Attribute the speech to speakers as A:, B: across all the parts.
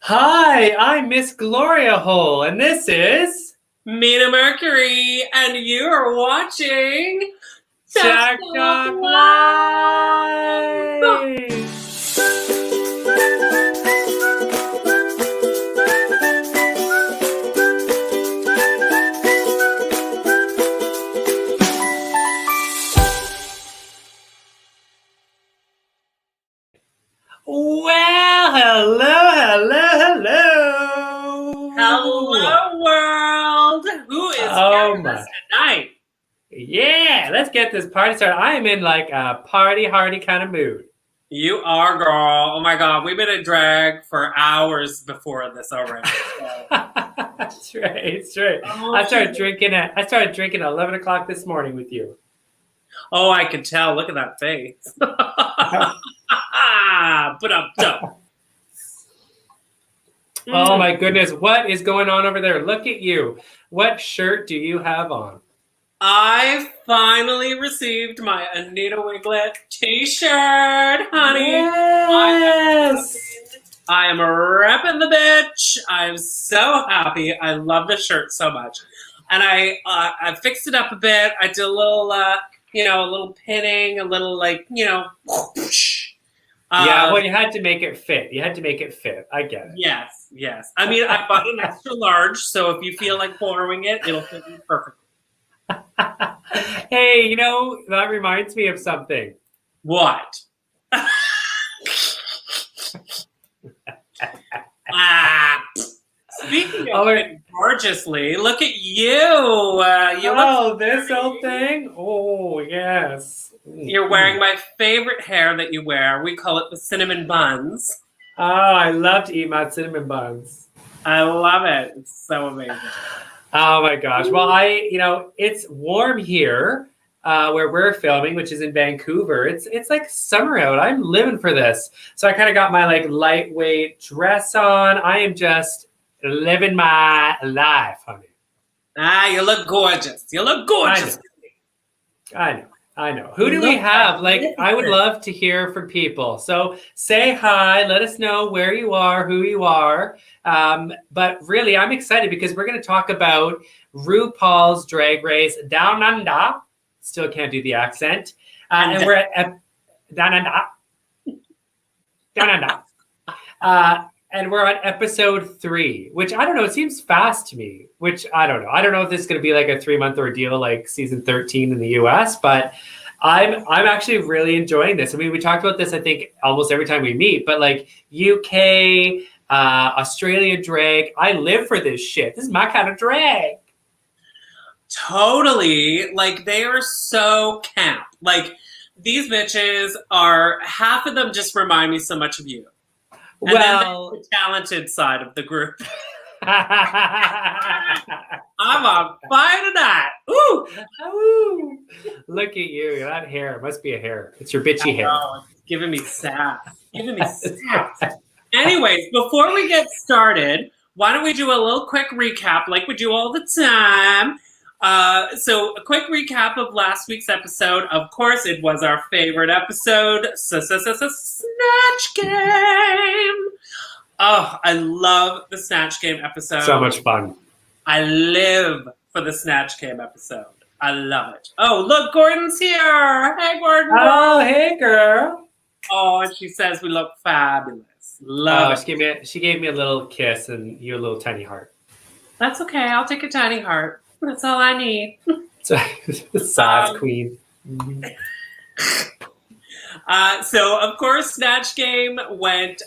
A: Hi, I'm Miss Gloria Hole, and this is
B: Mina Mercury, and you are watching
A: Talk Talk Live. Well, hello.
B: Hello World! Who is
A: Oh
B: us
A: my.
B: tonight?
A: Yeah, let's get this party started. I am in like a party hardy kind of mood.
B: You are, girl. Oh my god, we've been in drag for hours before this already. So.
A: That's right. It's right.
B: Oh,
A: I started drinking at 11 o'clock this morning with you.
B: oh, I can tell. Look at that face. But I'm done.
A: Oh my goodness, what is going on over there? Look at you. What shirt do you have on?
B: I finally received my Anita Wiglet t-shirt, honey.
A: Yes.
B: I am repping the bitch. I'm so happy. I love this shirt so much. And I fixed it up a bit. I did a little, a little pinning, a little
A: Yeah, well, you had to make it fit. I get it.
B: Yes. I mean, I bought an extra large, so if you feel like borrowing it, it'll fit you perfectly.
A: Hey, that reminds me of something.
B: What? Speaking of it gorgeously, look at you. Look
A: this old thing? Oh, yes.
B: You're wearing my favorite hair that you wear. We call it the cinnamon buns.
A: Oh, I love to eat my cinnamon buns.
B: I love it. It's so amazing.
A: Oh my gosh. Well, it's warm here where we're filming, which is in Vancouver. It's like summer out. I'm living for this. So I kind of got my like lightweight dress on. I am just living my life, honey.
B: You look gorgeous. You look gorgeous.
A: I know. Who do we have? Like, I would love to hear from people. So say hi. Let us know where you are, who you are. But really, I'm excited because we're going to talk about RuPaul's Drag Race Down Under. Still can't do the accent. And we're at Down Under. Down Under. And we're on episode 3, which I don't know. It seems fast to me, which I don't know. I don't know if this is going to be like a 3-month ordeal like season 13 in the US, but I'm actually really enjoying this. I mean, we talked about this, I think, almost every time we meet, but like UK, Australian drag, I live for this shit. This is my kind of drag.
B: Totally. Like, they are so camp. Like, these bitches are, half of them just remind me so much of you. And
A: well,
B: then the talented side of the group. I'm on fire tonight. Ooh.
A: Ooh. Look at you. That hair. It must be a hair. It's your bitchy hair.
B: It's giving me sass. Anyways, before we get started, why don't we do a little quick recap like we do all the time. So a quick recap of last week's episode. Of course, it was our favorite episode, Snatch Game. Oh, I love the Snatch Game episode.
A: So much fun.
B: I live for the Snatch Game episode. I love it. Oh, look, Gordon's here. Hey, Gordon.
A: Oh, hey, girl.
B: Oh, and she says we look fabulous. Love it.
A: She gave me a little kiss and you a little tiny heart.
B: That's okay. I'll take a tiny heart. That's all I need.
A: Size queen.
B: So, of course, Snatch Game went,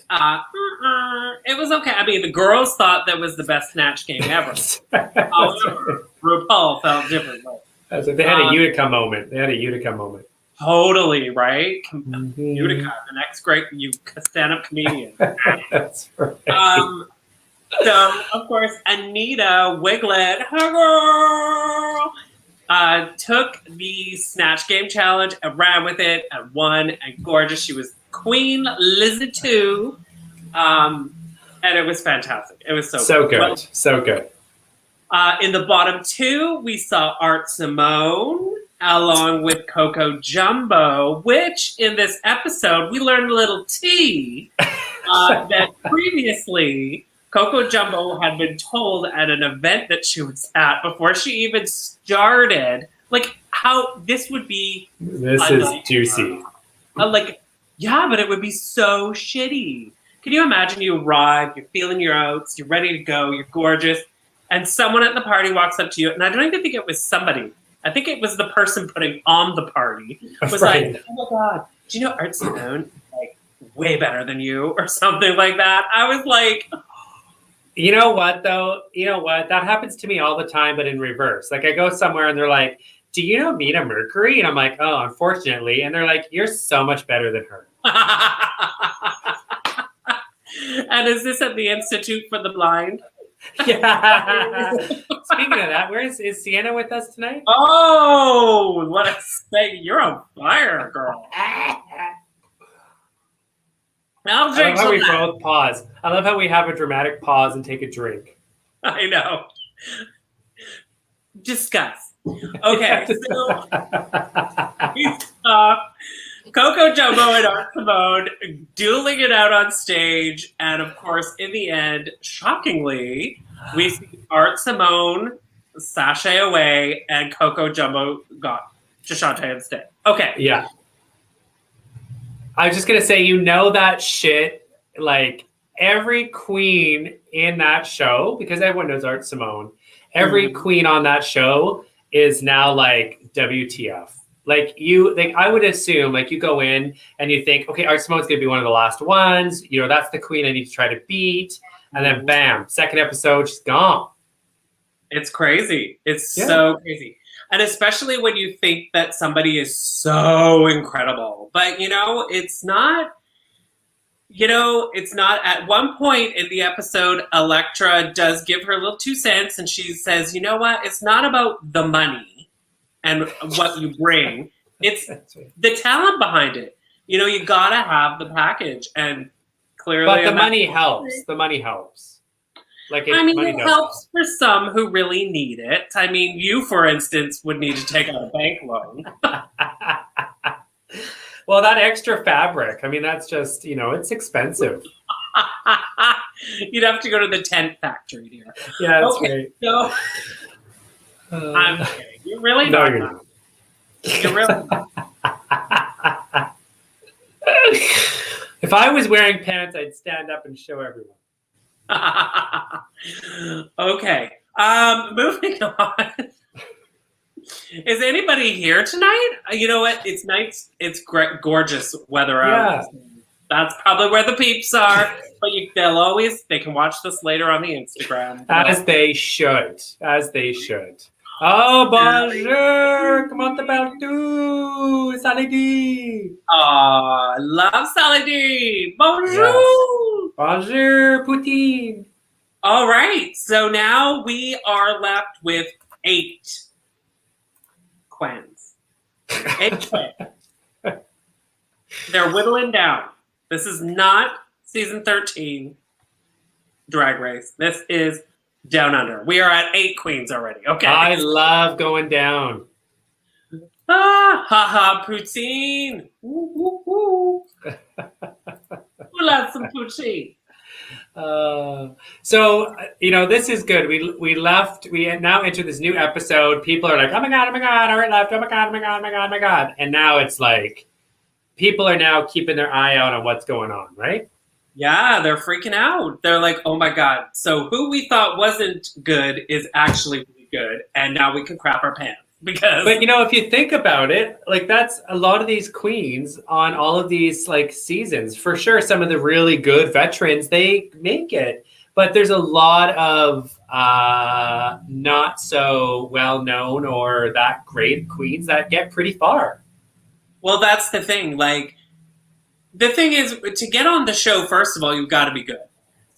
B: it was okay. I mean, the girls thought that was the best Snatch Game ever. However, RuPaul felt differently.
A: They had a Utica moment.
B: Totally, right? Utica, the next great stand-up comedian.
A: That's right.
B: So, of course, Anita Wiglet, her girl, took the Snatch Game challenge and ran with it and won and gorgeous. She was Queen Lizzie too. And it was fantastic. It was so good.
A: Well, so good.
B: In the bottom 2, we saw Art Simone along with Coco Jumbo, which in this episode, we learned a little tea that previously Coco Jumbo had been told at an event that she was at before she even started, like, how this would be.
A: This is juicy.
B: Like, yeah, but it would be so shitty. Can you imagine you arrive, you're feeling your oats, you're ready to go, you're gorgeous, and someone at the party walks up to you, and I don't even think it was somebody. I think it was the person putting on the party. Was
A: Right.
B: like, oh my God, do you know Art Simone is like way better than you or something like that? I was like,
A: You know what, though? You know what? That happens to me all the time, but in reverse. Like, I go somewhere and they're like, do you know Mina Mercury? And I'm like, oh, unfortunately. And they're like, you're so much better than her.
B: and is this at the Institute for the Blind?
A: Yeah. Speaking of that, where is Sienna with us tonight?
B: Oh, what a say. You're on fire, girl. I'll
A: I
B: drink
A: love how we
B: some of that.
A: both pause. I love how we have a dramatic pause and take a drink.
B: I know. Discuss. Okay, so we saw Coco Jumbo and Art Simone dueling it out on stage, and of course, in the end, shockingly, we see Art Simone sashay away, and Coco Jumbo got to Shantae instead. Okay.
A: Yeah. I was just going to say, you know that shit, like, every queen in that show, because everyone knows Art Simone, every queen on that show is now like WTF. Like I would assume, like, you go in and you think, okay, Art Simone's gonna be one of the last ones. You know, that's the queen I need to try to beat. And then bam, second episode, she's gone.
B: It's crazy. It's so crazy. And especially when you think that somebody is so incredible. But, you know, it's not. At one point in the episode, Elektra does give her little 2 cents and she says, you know what? It's not about the money and what you bring. It's the talent behind it. You know, you got to have the package. And clearly.
A: But the money helps. The money helps. Like,
B: it helps for some who really need it. I mean, you, for instance, would need to take out a bank loan.
A: Well, that extra fabric, I mean, that's just, you know, it's expensive.
B: You'd have to go to the tent factory, dear.
A: Yeah, that's right.
B: So, I'm kidding. You're really
A: No,
B: not.
A: you're not.
B: You're really not.
A: If I was wearing pants, I'd stand up and show everyone.
B: Okay. Moving on. Is anybody here tonight? You know what? It's nice. It's great, gorgeous weather out.
A: Yeah.
B: That's probably where the peeps are. But they can watch this later on the Instagram.
A: As they should. As they should. Oh, bonjour! Comment allez-vous? Salut!
B: Aw, love Saladin. Bonjour!
A: Yes. Bonjour, Poutine!
B: All right. So now we are left with 8 queens. 8 queens. They're whittling down. This is not season 13 Drag Race. This is Down Under. We are at 8 queens already. Okay.
A: I love going down.
B: Poutine. Woo, woo, woo. Who loves some poutine?
A: So, you know, this is good. We now enter this new episode. People are like, oh my God, Art left. Oh my God, oh my God, oh my God, oh my God. And now it's like, people are now keeping their eye out on what's going on, right?
B: Yeah, they're freaking out. They're like, oh my God. So who we thought wasn't good is actually really good. And now we can crap our pants. But
A: you know, if you think about it, like, that's a lot of these queens on all of these like seasons. For sure, some of the really good veterans, they make it. But there's a lot of not so well known or that great queens that get pretty far.
B: Well, that's the thing. Like, the thing is, to get on the show, first of all, you've got to be good.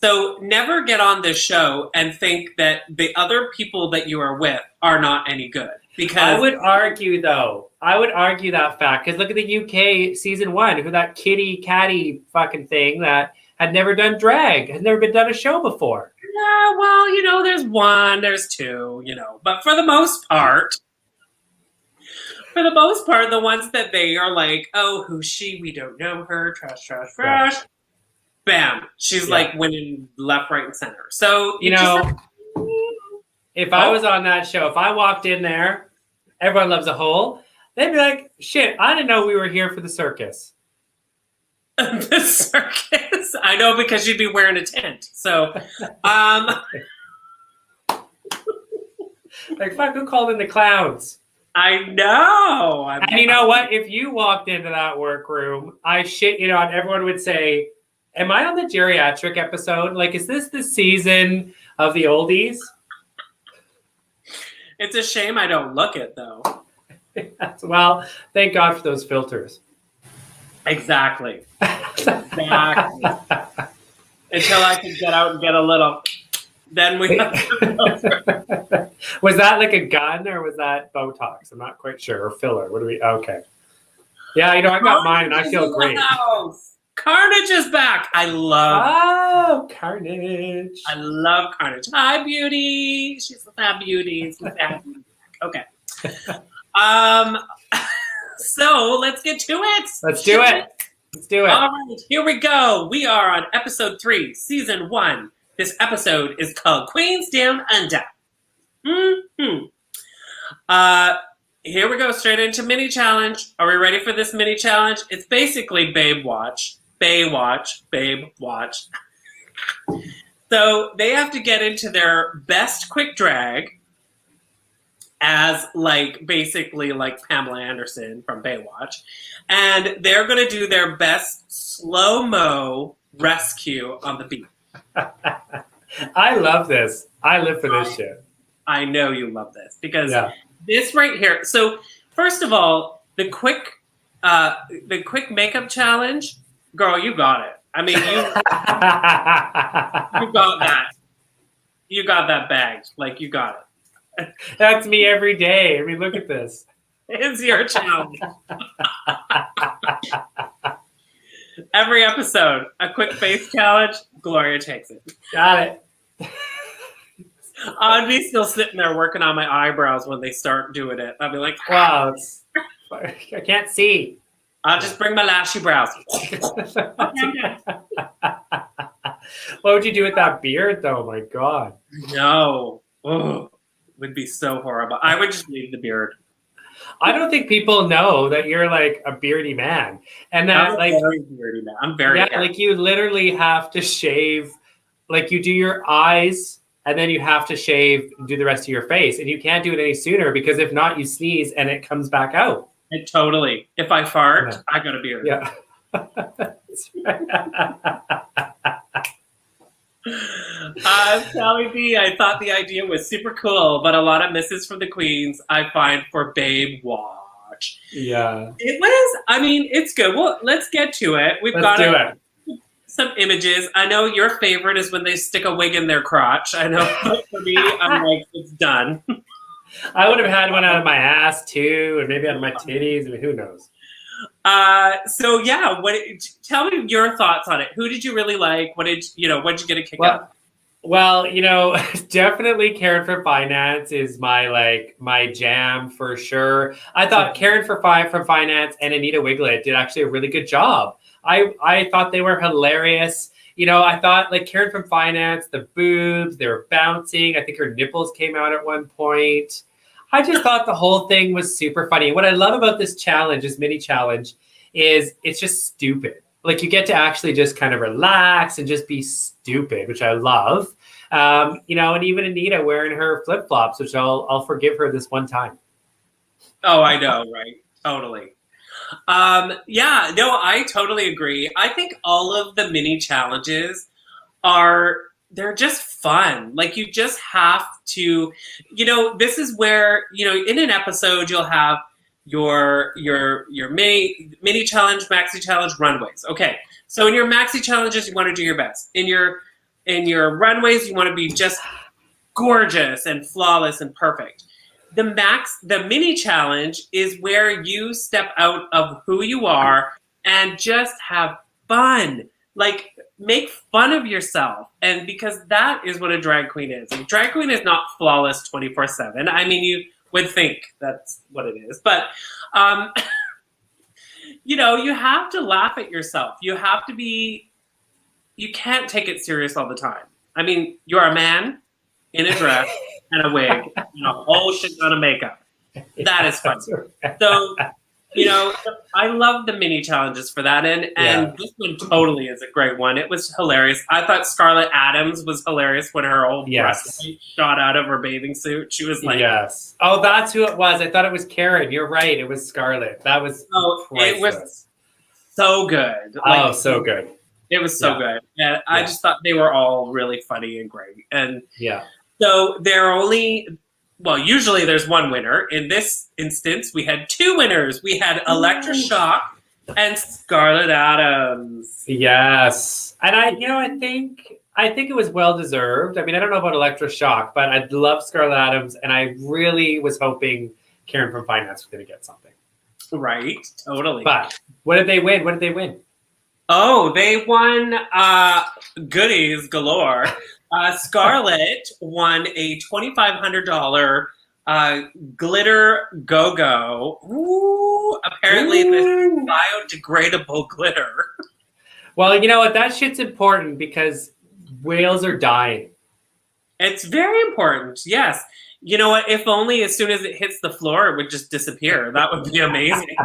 B: So never get on this show and think that the other people that you are with are not any good. Because
A: I would argue that fact, because look at the UK season 1, who that kitty catty fucking thing that had never done drag, had never been done a show before.
B: Yeah, well, you know, there's 1, there's 2, you know, but for the most part, the ones that they are like, oh, who's she? We don't know her. Trash, trash, trash. bam, she's like winning left, right, and center. So
A: if I was on that show, if I walked in there, everyone loves a hole. They'd be like, shit, I didn't know we were here for the circus.
B: The circus? I know, because you'd be wearing a tent. So,
A: like, fuck, who called in the clowns?
B: I know.
A: And you know what? If you walked into that workroom, I shit you not, everyone would say, am I on the geriatric episode? Like, is this the season of the oldies?
B: It's a shame I don't look it, though.
A: Well, thank God for those filters.
B: Exactly. Until I could get out and get a little. Then we have to
A: Was that like a gun or was that Botox? I'm not quite sure. Or filler. What do we? Okay. Yeah, I got mine and I feel great.
B: Carnage is back. I love.
A: Oh, Carnage.
B: I love Carnage. Hi, Beauty. She's a fab beauty. Okay. So let's get to it.
A: Let's do it.
B: All right, here we go. We are on episode 3, season 1. This episode is called Queens Down Under. Here we go, straight into mini challenge. Are we ready for this mini challenge? It's basically Babe Watch. Babe Watch. So they have to get into their best quick drag as basically Pamela Anderson from Baywatch. And they're going to do their best slow-mo rescue on the beat.
A: I love this. I live for this shit.
B: I know you love this because this right here. So first of all, the quick makeup challenge, girl, you got it. I mean, you got that. You got that bagged. Like, you got it.
A: That's me every day. I mean, look at this.
B: It's your challenge. Every episode, a quick face challenge. Gloria takes it.
A: Got it.
B: I'd be still sitting there working on my eyebrows when they start doing it. I'd be like,
A: wow, I can't see.
B: I'll just bring my lashy brows.
A: What would you do with that beard, though? My God.
B: No. Oh, would be so horrible. I would just leave the beard.
A: I don't think people know that you're like a beardy man, and that
B: I'm very beardy man. I'm very
A: like you literally have to shave, like you do your eyes, and then you have to shave and do the rest of your face, and you can't do it any sooner because if not, you sneeze and it comes back out.
B: Totally. If I fart, I got a beard.
A: Yeah.
B: Sally B, I thought the idea was super cool, but a lot of misses from the queens I find for Babe Watch.
A: Yeah.
B: It was, I mean, it's good. Well, let's get to it. Let's do some images. I know your favorite is when they stick a wig in their crotch. I know for me, I'm like, it's done.
A: I would have had one out of my ass too, and maybe out of my titties. I mean, who knows?
B: So yeah, tell me your thoughts on it. Who did you really like? What did you get a kick out?
A: Well, definitely Karen for Finance is my jam for sure. I thought Karen from Finance and Anita Wiglet did actually a really good job. I thought they were hilarious. I thought Karen from Finance, the boobs, they were bouncing. I think her nipples came out at one point. I just thought the whole thing was super funny. What I love about this challenge, this mini challenge, is it's just stupid. Like you get to actually just kind of relax and just be stupid, which I love. And even Anita wearing her flip-flops, which I'll forgive her this one time.
B: Oh, I know, right? Totally. Yeah, no, I totally agree. I think all of the mini challenges they're just fun. Like you just have to, this is where, in an episode you'll have your mini challenge, maxi challenge, runways. Okay. So in your maxi challenges, you want to do your best. In your runways, you want to be just gorgeous and flawless and perfect. The mini challenge is where you step out of who you are and just have fun. Like make fun of yourself. And because that is what a drag queen is. A drag queen is not flawless 24/7. I mean, you would think that's what it is. But, you have to laugh at yourself. You have to be you can't take it serious all the time. I mean, you're a man in a dress and a wig and a whole shit ton of makeup. That is fun. So, you know, I love the mini challenges for that. And this one totally is a great one. It was hilarious. I thought Scarlett Adams was hilarious when her whole breast shot out of her bathing suit. She was like,
A: yes. Oh, that's who it was. I thought it was Karen. You're right. It was Scarlett. That was
B: it was so good. Like,
A: so good.
B: It was so good. And I just thought they were all really funny and great. And so there are only... Well, usually there's one winner. In this instance, we had two winners. We had Electra Shock and Scarlett Adams.
A: Yes. And I think it was well deserved. I mean, I don't know about Electra Shock, but I love Scarlett Adams, and I really was hoping Karen from Finance was going to get something.
B: Right. Totally.
A: But what did they win?
B: Oh, they won goodies galore. Scarlett won a $2,500 glitter go-go. Ooh, apparently this is biodegradable glitter.
A: Well, you know what? That shit's important because whales are dying.
B: It's very important, yes. You know what? If only as soon as it hits the floor, it would just disappear. That would be amazing.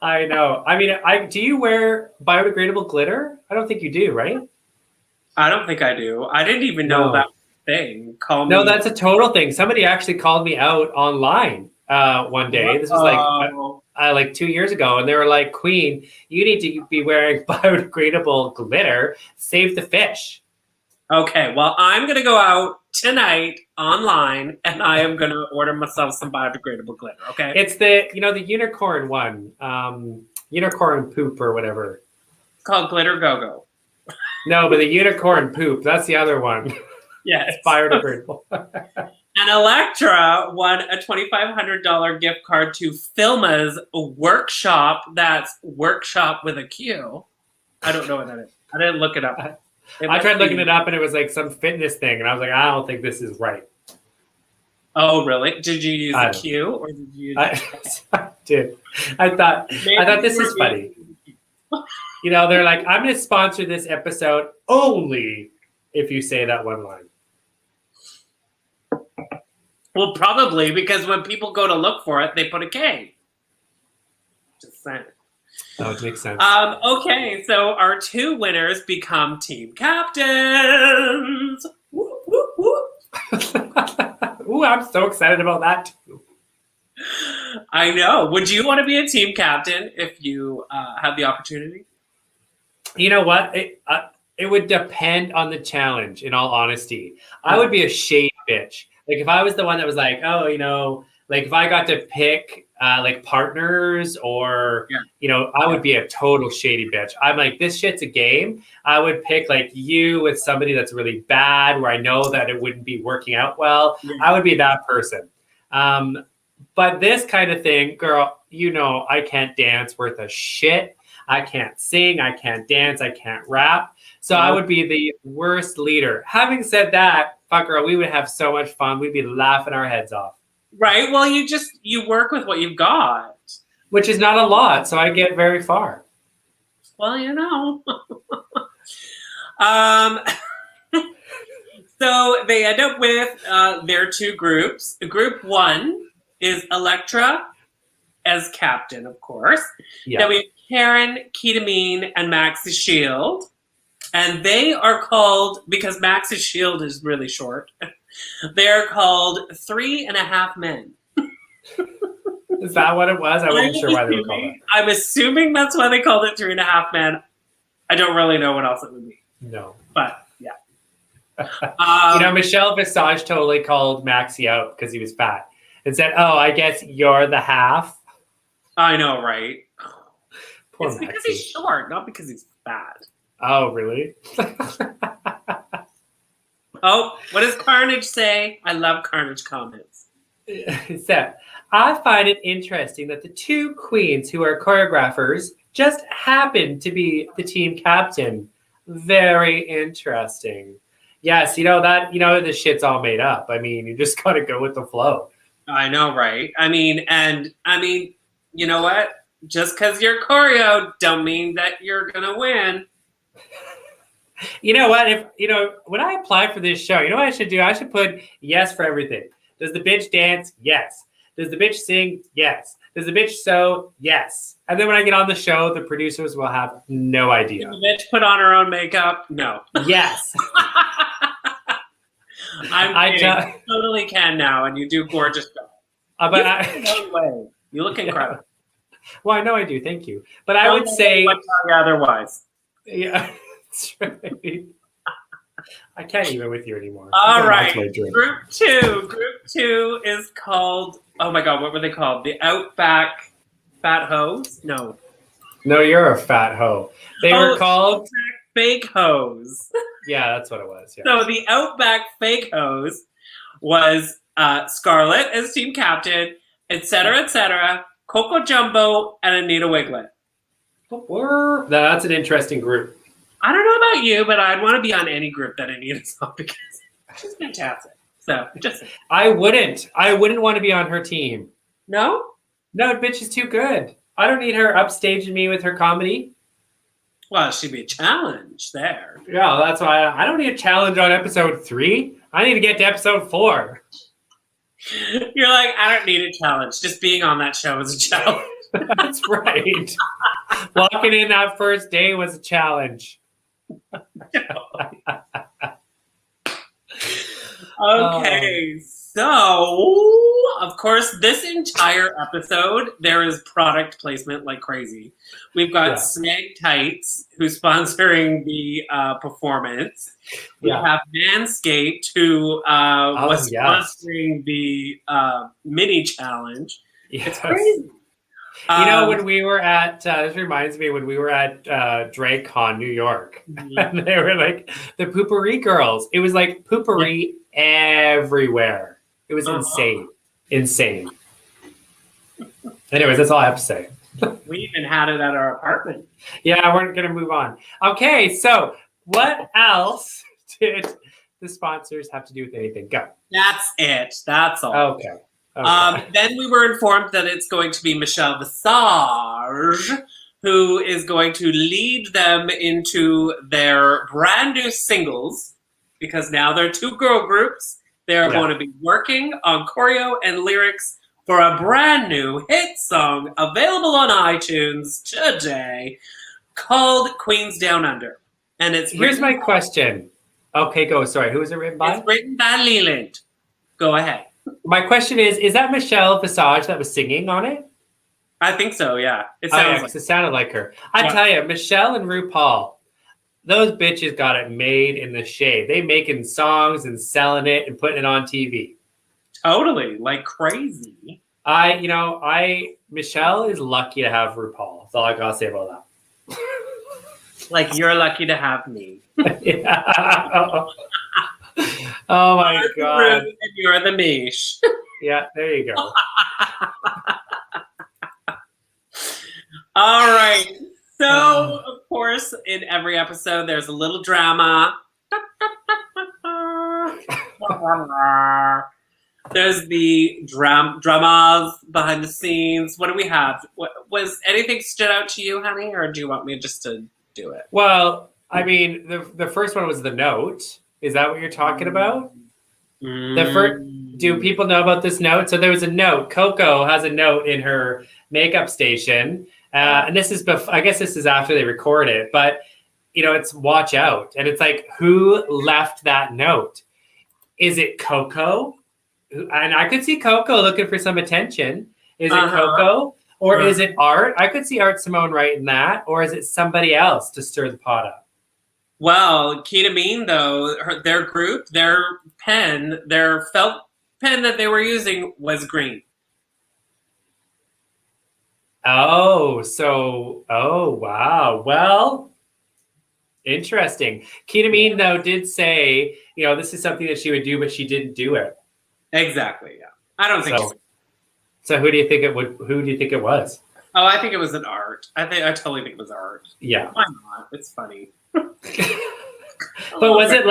A: I know. I mean, do you wear biodegradable glitter? I don't think you do, right?
B: I don't think I do. I didn't even know that thing.
A: No, that's a total thing. Somebody actually called me out online one day. This was like 2 years ago, and they were like, "Queen, you need to be wearing biodegradable glitter. Save the fish."
B: Okay, well, I'm gonna go out tonight online, and I am gonna order myself some biodegradable glitter. Okay,
A: it's the unicorn one, unicorn poop or whatever.
B: It's called Glitter Go-Go.
A: No, but the unicorn poop, that's the other one.
B: Yes.
A: It's biodegradable.
B: And Electra won a $2,500 gift card to Filma's workshop. That's workshop with a Q. I don't know what that is. I didn't look it up.
A: I tried looking it up, and it was like some fitness thing, and I was like, I don't think this is right.
B: Oh, really? Did you use a Q, or did you?
A: I did. I thought this is funny. You know, they're like, I'm going to sponsor this episode only if you say that one line.
B: Well, probably, because when people go to look for it, they put a K. Just saying.
A: Oh, it makes sense.
B: Okay, so our two winners become team captains. Whoop, whoop, whoop.
A: Ooh, I'm so excited about that too.
B: I know. Would you want to be a team captain if you had the opportunity?
A: You know what? It would depend on the challenge, in all honesty. I would be a shady bitch. Like, if I was the one that was like, oh, you know, like if I got to pick like partners or, you know, I would be a total shady bitch. I'm like, this shit's a game. I would pick like you with somebody that's really bad where I know that it wouldn't be working out well. Yeah. I would be that person. But this kind of thing, girl, you know, I can't dance worth a shit. I can't sing. I can't dance. I can't rap. So I would be the worst leader. Having said that, fuck girl, we would have so much fun. We'd be laughing our heads off. Right.
B: Well, you work with what you've got.
A: Which is not a lot. So I get very far.
B: Well, you know. So they end up with their two groups. Group one is Electra as captain, of course. Yeah. Then we have Karen, Ketamine, and Max's Shield. And they are called, because Max's Shield is really short, they're called 3.5 Men.
A: Is that what it was? I wasn't sure why they were called that.
B: I'm assuming that's why they called it 3.5 Men. I don't really know what else it would be.
A: No.
B: But, yeah.
A: You know, Michelle Visage totally called Maxie out because he was fat and said, oh, I guess you're the half.
B: I know, right?
A: Poor
B: it's
A: Maxie.
B: Because he's short, not because he's fat.
A: Oh, really?
B: Oh, what does Carnage say? I love Carnage comments.
A: So, I find it interesting that the two queens who are choreographers just happen to be the team captain. Very interesting. Yes, you know that, you know, the shit's all made up. I mean, you just got to go with the flow.
B: I know, right? I mean, you know what? Just because you're choreo don't mean that you're going to win.
A: You know what? If when I apply for this show, you know what I should do? I should put yes for everything. Does the bitch dance? Yes. Does the bitch sing? Yes. Does the bitch sew? Yes. And then when I get on the show, the producers will have no idea.
B: Does the bitch put on her own makeup? No.
A: Yes.
B: I totally can now, and you do gorgeous stuff. You look incredible.
A: Well, I know I do. Thank you. But I would say
B: otherwise.
A: Yeah, that's right. I can't even with you anymore.
B: All right. Group two is called, oh my God, what were they called? The Outback Fat Hoes? No,
A: you're a fat hoe. They were called
B: Fake Hoes.
A: Yeah, that's what it was. Yeah.
B: So the Outback Fake Hoes was Scarlett as team captain, etc., Coco Jumbo, and Anita Wiglet.
A: That's an interesting group.
B: I don't know about you, but I'd want to be on any group that Anita's on because she's fantastic. So just
A: I wouldn't want to be on her team.
B: No,
A: bitch is too good. I don't need her upstaging me with her comedy.
B: Well, she'd be a challenge there.
A: Yeah, that's why I don't need a challenge on episode 3. I need to get to episode 4.
B: You're like, I don't need a challenge. Just being on that show is a challenge.
A: That's right. Walking in that first day was a challenge.
B: Okay, so of course, this entire episode there is product placement like crazy. We've got Snag Tights who's sponsoring the performance. We have Manscaped who was sponsoring the mini challenge.
A: Yes.
B: It's crazy.
A: When we were at, this reminds me when we were at DragCon New York, and they were like the Poopery girls. It was like Poopery everywhere. It was insane. Anyways, that's all I have to say.
B: We even had it at our apartment.
A: Yeah, we're going to move on. Okay, so what else did the sponsors have to do with anything? Go.
B: That's it. That's all.
A: Okay.
B: Then we were informed that it's going to be Michelle Visage who is going to lead them into their brand new singles because now they're 2 girl groups. They're going to be working on choreo and lyrics for a brand new hit song available on iTunes today called Queens Down Under. And
A: here's my question. Okay, go. Sorry, who is it written by?
B: It's written by Leland. Go ahead.
A: My question is that Michelle Visage that was singing on it?
B: I think so, yeah. It
A: sounded like her. I tell you, Michelle and RuPaul, those bitches got it made in the shade. They making songs and selling it and putting it on TV.
B: Totally, like crazy.
A: Michelle is lucky to have RuPaul. That's all I gotta say about that.
B: Like you're lucky to have me.
A: Yeah. Oh my God.
B: And you're the Mish.
A: Yeah, there you go.
B: All right. So, of course, in every episode, there's a little drama. There's the dramas behind the scenes. What do we have? Was anything stood out to you, honey, or do you want me just to do it?
A: Well, I mean, the first one was the note. Is that what you're talking about? Do people know about this note? So there was a note. Coco has a note in her makeup station. And this is, I guess this is after they record it, but it's watch out. And it's like, who left that note? Is it Coco? And I could see Coco looking for some attention. Is it Coco? Or is it Art? I could see Art Simone writing that. Or is it somebody else to stir the pot up?
B: Well, Ketamine, though, their group, their felt pen that they were using was green.
A: Oh, wow. Well, interesting. Ketamine, though, did say, this is something that she would do, but she didn't do it.
B: Exactly, yeah. I don't think so.
A: So who do you think it was?
B: Oh, I think it was an Art. I totally think it was Art.
A: Yeah.
B: Why not? It's funny.
A: But was it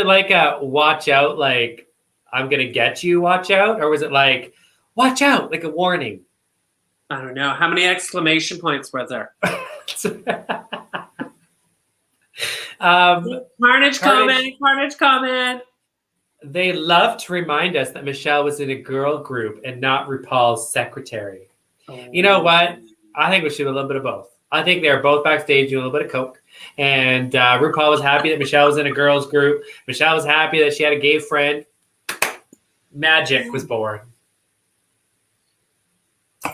A: like a watch out, like I'm gonna get you, watch out, or was it like watch out, like a warning?
B: I don't know. How many exclamation points were there? Carnage comment.
A: They love to remind us that Michelle was in a girl group and not RuPaul's secretary.
B: Oh.
A: You know what? I think we should do a little bit of both. I think they're both backstage doing a little bit of coke. And RuPaul was happy that Michelle was in a girls group. Michelle was happy that she had a gay friend. Magic was born.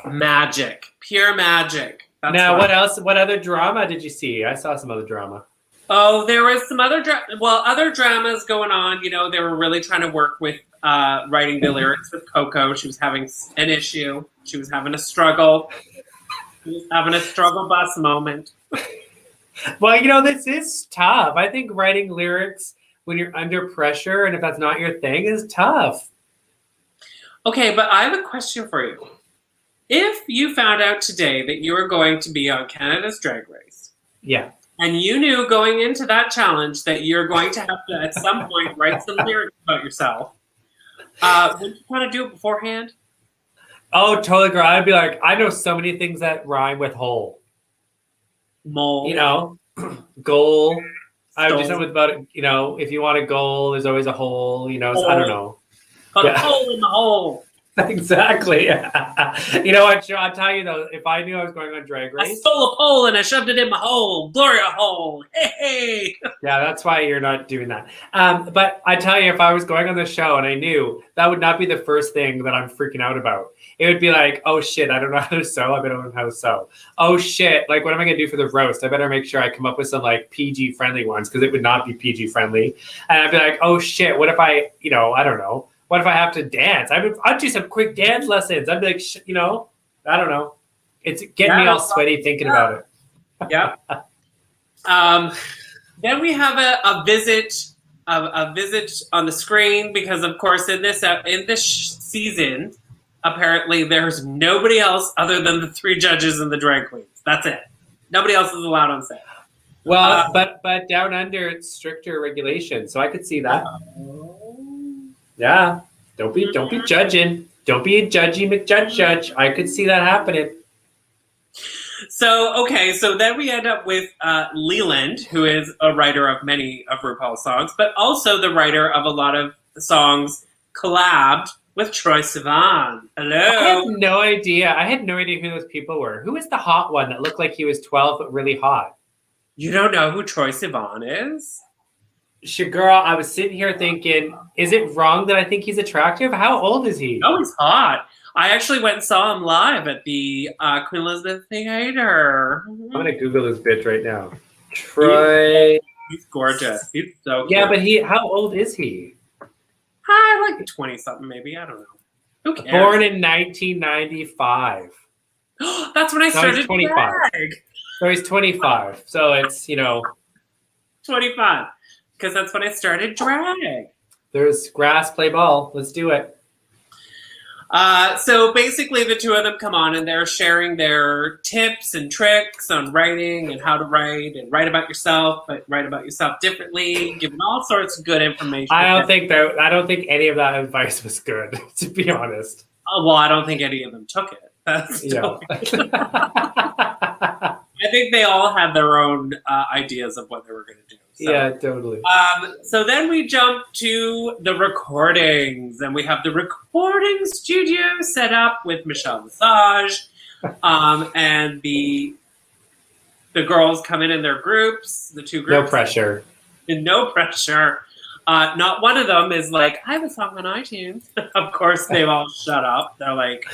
B: Magic. Pure magic. That's
A: now,
B: fun.
A: what else? What other drama did you see? I saw some other drama.
B: Oh, there was some other other dramas going on. You know, they were really trying to work with writing the lyrics with Coco. She was having an issue. She was having a struggle. She was having a struggle bus moment.
A: Well, you know, this is tough. I think writing lyrics when you're under pressure and if that's not your thing is tough.
B: Okay, but I have a question for you. If you found out today that you were going to be on Canada's Drag Race,
A: yeah,
B: and you knew going into that challenge that you're going to have to, at some point, write some lyrics about yourself, would you kind of do it beforehand?
A: Oh, totally, girl. I'd be like, I know so many things that rhyme with hole.
B: Mole.
A: You know, goal. I would do
B: Stole.
A: something about it. You know, if you want a goal, there's always a hole. You know, so I don't know.
B: Put
A: Yeah.
B: a hole in the hole.
A: Exactly. You know what, I'll tell you though, if I knew I was going on Drag
B: I
A: Race,
B: stole a pole and I shoved it in my hole. Gloria hole. Hey.
A: yeah, that's why you're not doing that. But I tell you, if I was going on the show and I knew, that would not be the first thing that I'm freaking out about. It would be like, oh shit, I don't know how to sew. I better learn how to sew. Oh shit, like what am I gonna do for the roast? I better make sure I come up with some like PG friendly ones because it would not be PG friendly. And I'd be like, oh shit, what if I, you know, I don't know. What if I have to dance? I'd do some quick dance lessons. I'd be like, you know, I don't know. It's getting me all sweaty thinking about it.
B: Yeah. Then we have a visit on the screen because, of course, in this season, apparently there's nobody else other than the 3 judges and the drag queens. That's it. Nobody else is allowed on set.
A: Well, but down under it's stricter regulations, so I could see that. Yeah, don't be judging. Don't be a judgy McJudge. I could see that happening.
B: So, okay, so then we end up with Leland, who is a writer of many of RuPaul's songs, but also the writer of a lot of songs collabed with Troye Sivan. Hello.
A: I had no idea. Who those people were. Who was the hot one that looked like he was 12 but really hot?
B: You don't know who Troye Sivan is?
A: Girl, I was sitting here thinking, is it wrong that I think he's attractive? How old is he?
B: Oh, he's hot. I actually went and saw him live at the Queen Elizabeth Theater.
A: I'm going to Google this bitch right now. Troye.
B: He's gorgeous. He's so cute.
A: Yeah, but how old is he?
B: Hi, like 20-something maybe. I don't know. Who cares?
A: Born in 1995.
B: That's when I started
A: 25.
B: drag.
A: So he's 25. So it's, you know.
B: 25. Because that's when I started drag.
A: There's grass, play ball. Let's do it.
B: So basically the two of them come on and they're sharing their tips and tricks on writing and how to write and write about yourself, but write about yourself differently, giving all sorts of good information.
A: I don't think any of that advice was good, to be honest.
B: Oh, well, I don't think any of them took it. That's
A: Yeah.
B: I think they all had their own ideas of what they were going to do. So.
A: Yeah, totally.
B: So then we jump to the recordings, and we have the recording studio set up with Michelle Visage, and the girls come in their groups, the 2 groups.
A: No pressure.
B: And no pressure. Not one of them is like, I have a song on iTunes. Of course, they've all shut up. They're like,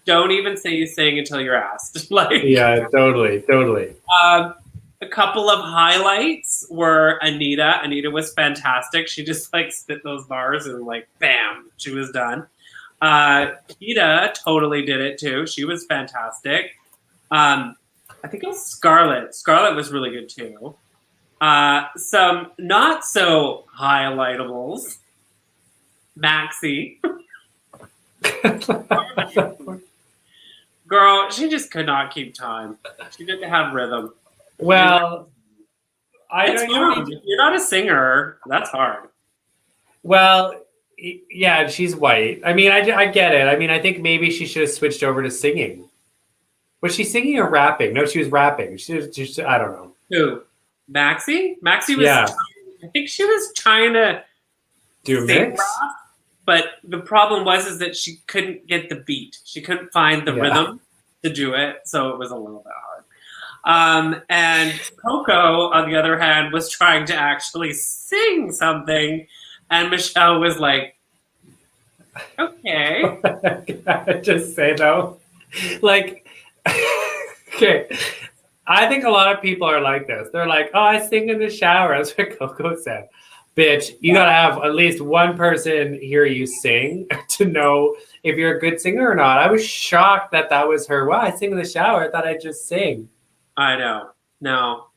B: don't even say you sing until you're asked. Like,
A: yeah, totally.
B: A couple of highlights were Anita. Anita was fantastic. She just like spit those bars and like, bam, she was done. Kita totally did it too. She was fantastic. I think it was Scarlett. Scarlett was really good too. Some not so highlightables. Maxie. Girl, she just could not keep time. She didn't have rhythm.
A: Well,
B: It's hard. You're not a singer. That's hard.
A: Well, yeah, she's white. I mean, I get it. I mean, I think maybe she should have switched over to singing. Was she singing or rapping? No, she was rapping. She was just, I don't know.
B: Who? Maxie? Maxie was,
A: Yeah.
B: I think she was trying to
A: Do a
B: sing
A: mix?
B: rap, but the problem was that she couldn't get the beat. She couldn't find the rhythm to do it, so it was a little bit hard. And Coco, on the other hand, was trying to actually sing something, and Michelle was like, okay.
A: Can I just say though, like, okay, I think a lot of people are like this. They're like, oh, I sing in the shower. That's what Coco said. Bitch, you gotta have at least one person hear you sing to know if you're a good singer or not. I was shocked that that was her. Wow, I sing in the shower. I thought I'd just sing.
B: I know. No.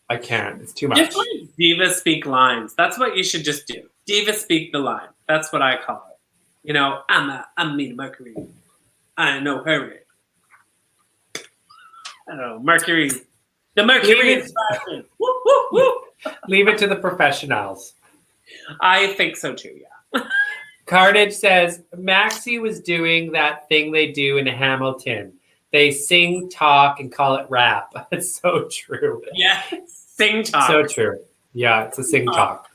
A: I can't. It's too much.
B: Just like diva speak lines. That's what you should just do. Diva speak the line. That's what I call it. You know, I'm Nina Mercury. I know Harry. I don't know, Mercury. The Mercury is rising. Woo, woo, woo.
A: Leave it to the professionals.
B: I think so too, yeah.
A: Carnage says Maxie was doing that thing they do in Hamilton. They sing, talk, and call it rap. It's so true.
B: Yeah, sing talk.
A: So true. Yeah, it's a sing talk.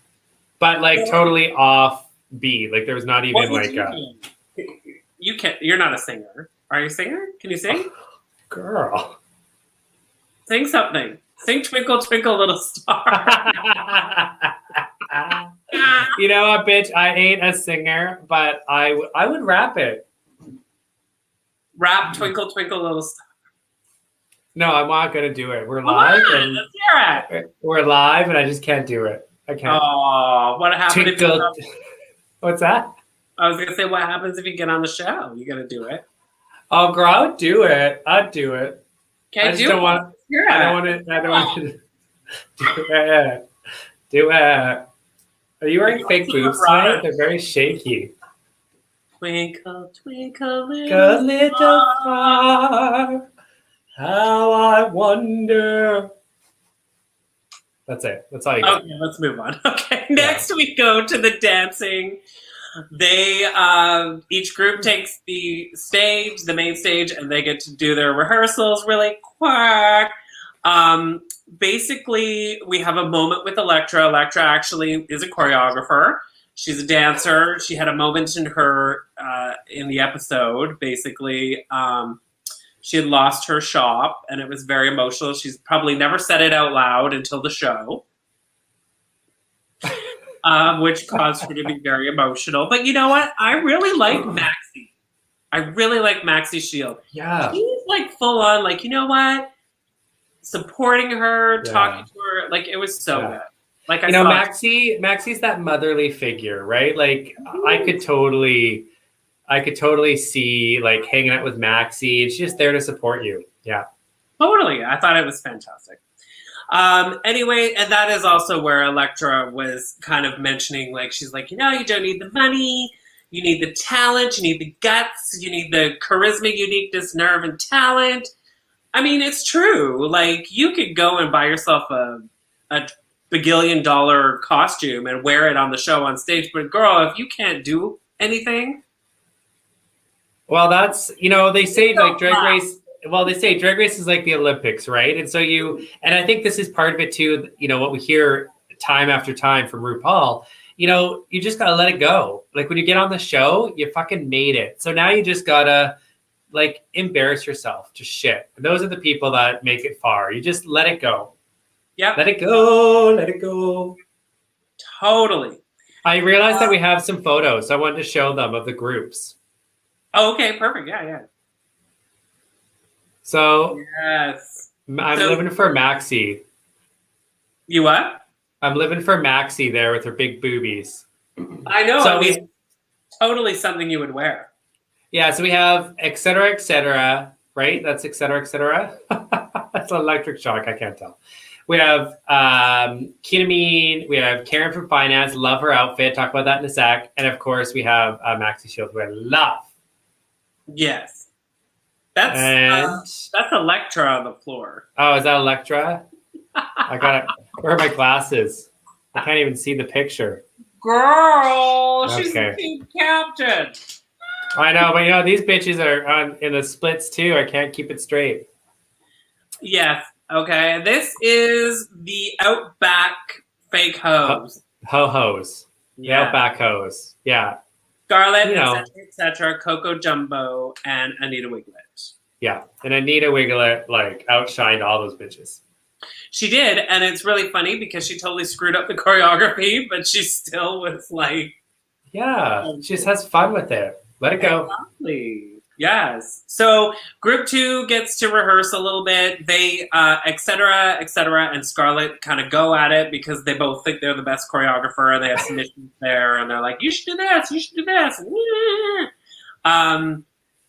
A: But like totally off beat. Like there was not even like a...
B: You can't, you're not a singer. Are you a singer? Can you sing?
A: Girl.
B: Sing something. Sing Twinkle, Twinkle, Little Star.
A: You know what, bitch? I ain't a singer, but I would rap it.
B: Rap Twinkle, Twinkle, Little Star.
A: No, I'm not going to do it. We're live. And
B: let's hear it.
A: We're live, and I just can't do it. I can't.
B: Oh, what happened if you...
A: What's that?
B: I was going to say, what happens if you get on the show? You got to do it.
A: Oh, girl, I'd do it. I'd do it.
B: Can't
A: I just
B: do
A: don't
B: it.
A: want. I don't want to. I don't want to do it. Do it. Are you wearing fake boots tonight? They're very shaky.
B: Twinkle, twinkle,
A: Little
B: little
A: star, how I wonder. That's it. That's all you got.
B: Okay, let's move on. Okay, next we go to the dancing. They each group takes the stage, the main stage, and they get to do their rehearsals really quick. Basically, we have a moment with Elektra. Elektra actually is a choreographer. She's a dancer. She had a moment in her in the episode. Basically, she had lost her shop, and it was very emotional. She's probably never said it out loud until the show. Which caused her to be very emotional. But you know what? I really like Maxie. I really like Maxie Shield.
A: Yeah.
B: She's like full on, like, you know what? Supporting her, talking to her. Like, it was so good. Like, I know,
A: Maxie's that motherly figure, right? Like, I could totally see like hanging out with Maxie, and she's just there to support you. Yeah.
B: Totally. I thought it was fantastic. Anyway, and that is also where Elektra was kind of mentioning, like, she's like, you know, you don't need the money, you need the talent, you need the guts, you need the charisma, uniqueness, nerve, and talent. I mean, it's true. Like, you could go and buy yourself a $1 costume and wear it on the show on stage, but girl, if you can't do anything.
A: Well, that's, you know, they say like Drag Race. Well, they say Drag Race is like the Olympics, right? And so and I think this is part of it too, you know, what we hear time after time from RuPaul, you know, you just got to let it go. Like when you get on the show, you fucking made it. So now you just got to like embarrass yourself to shit. And those are the people that make it far. You just let it go.
B: Yeah.
A: Let it go. Let it go.
B: Totally.
A: I realized that we have some photos. So I wanted to show them of the groups.
B: Oh, okay. Perfect. Yeah.
A: So
B: yes,
A: I'm living for Maxie.
B: You what?
A: I'm living for Maxie there with her big boobies.
B: I know.
A: So
B: I mean, totally something you would wear.
A: Yeah. So we have et cetera, right? That's et cetera. That's an electric shock. I can't tell. We have Ketamine. We have Karen from Finance. Love her outfit. Talk about that in a sec. And of course, we have Maxie Shield, who I love.
B: Yes. That's Elektra on the floor.
A: Oh, is that Elektra? I gotta. Where are my glasses? I can't even see the picture.
B: Girl, she's the team captain.
A: I know, but you know these bitches are in the splits too. I can't keep it straight.
B: Yes, Okay, this is the Outback fake hose.
A: Ho-hos. The
B: Yeah.
A: Outback hose. Yeah.
B: Scarlett,
A: You know.
B: etc., Coco Jumbo, and Anita Wiglet.
A: Yeah. And Anita Wiglet, like, outshined all those bitches.
B: She did, and it's really funny because she totally screwed up the choreography, but she still was like...
A: Yeah. She just has fun with it. Let it go.
B: Exactly. Yes. So group 2 gets to rehearse a little bit. They, etc., and Scarlett kind of go at it because they both think they're the best choreographer. They have submissions there, and they're like, you should do this, you should do this.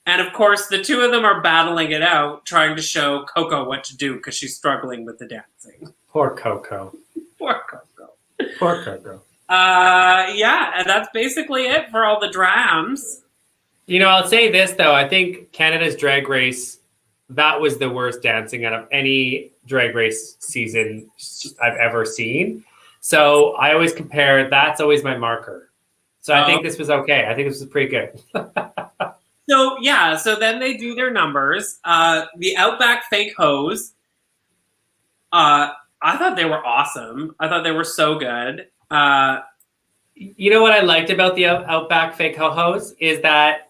B: And of course, the two of them are battling it out, trying to show Coco what to do because she's struggling with the dancing.
A: Poor Coco.
B: Poor Coco.
A: Poor Coco.
B: Yeah, and that's basically it for all the drams.
A: You know, I'll say this, though. I think Canada's Drag Race, that was the worst dancing out of any Drag Race season I've ever seen. So I always compare, that's always my marker. So I think this was okay. I think this was pretty good.
B: So, yeah, so then they do their numbers. The Outback fake hose, I thought they were awesome. I thought they were so good.
A: You know what I liked about the Outback fake ho-hos is that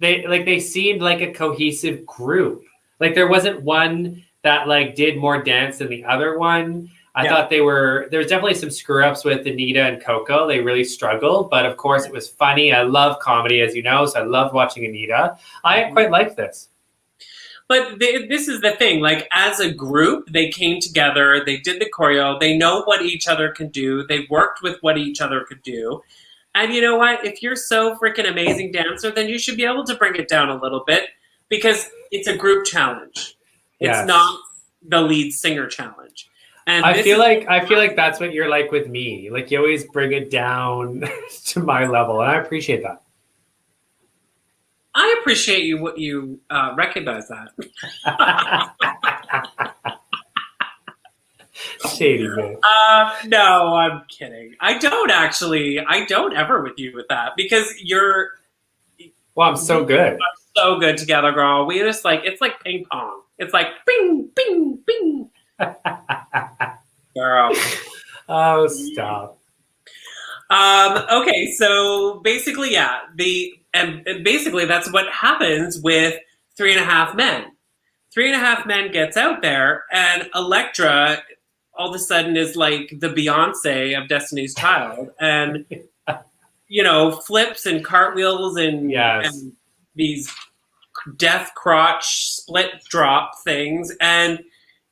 A: they seemed like a cohesive group. Like there wasn't one that like did more dance than the other one. I thought there was definitely some screw ups with Anita and Coco. They really struggled, but of course it was funny. I love comedy, as you know, so I loved watching Anita. I quite liked this.
B: But this is the thing, like as a group, they came together, they did the choreo, they know what each other can do, they worked with what each other could do. And you know what? If you're so freaking amazing dancer, then you should be able to bring it down a little bit because it's a group challenge. It's not the lead singer challenge. And
A: I feel like that's what you're like with me. Like you always bring it down to my level, and I appreciate that.
B: I appreciate you recognize that.
A: Shady man.
B: No, I'm kidding. I don't ever with you with that because you're.
A: Well, I'm so good.
B: So good together, girl. We just like it's like ping pong. It's like bing, bing, bing. Girl.
A: Oh, stop.
B: Okay, so basically, yeah, basically that's what happens with 3.5 Men. 3.5 Men gets out there, and Elektra all of a sudden is like the Beyonce of Destiny's Child, and flips and cartwheels and these death crotch split drop things, and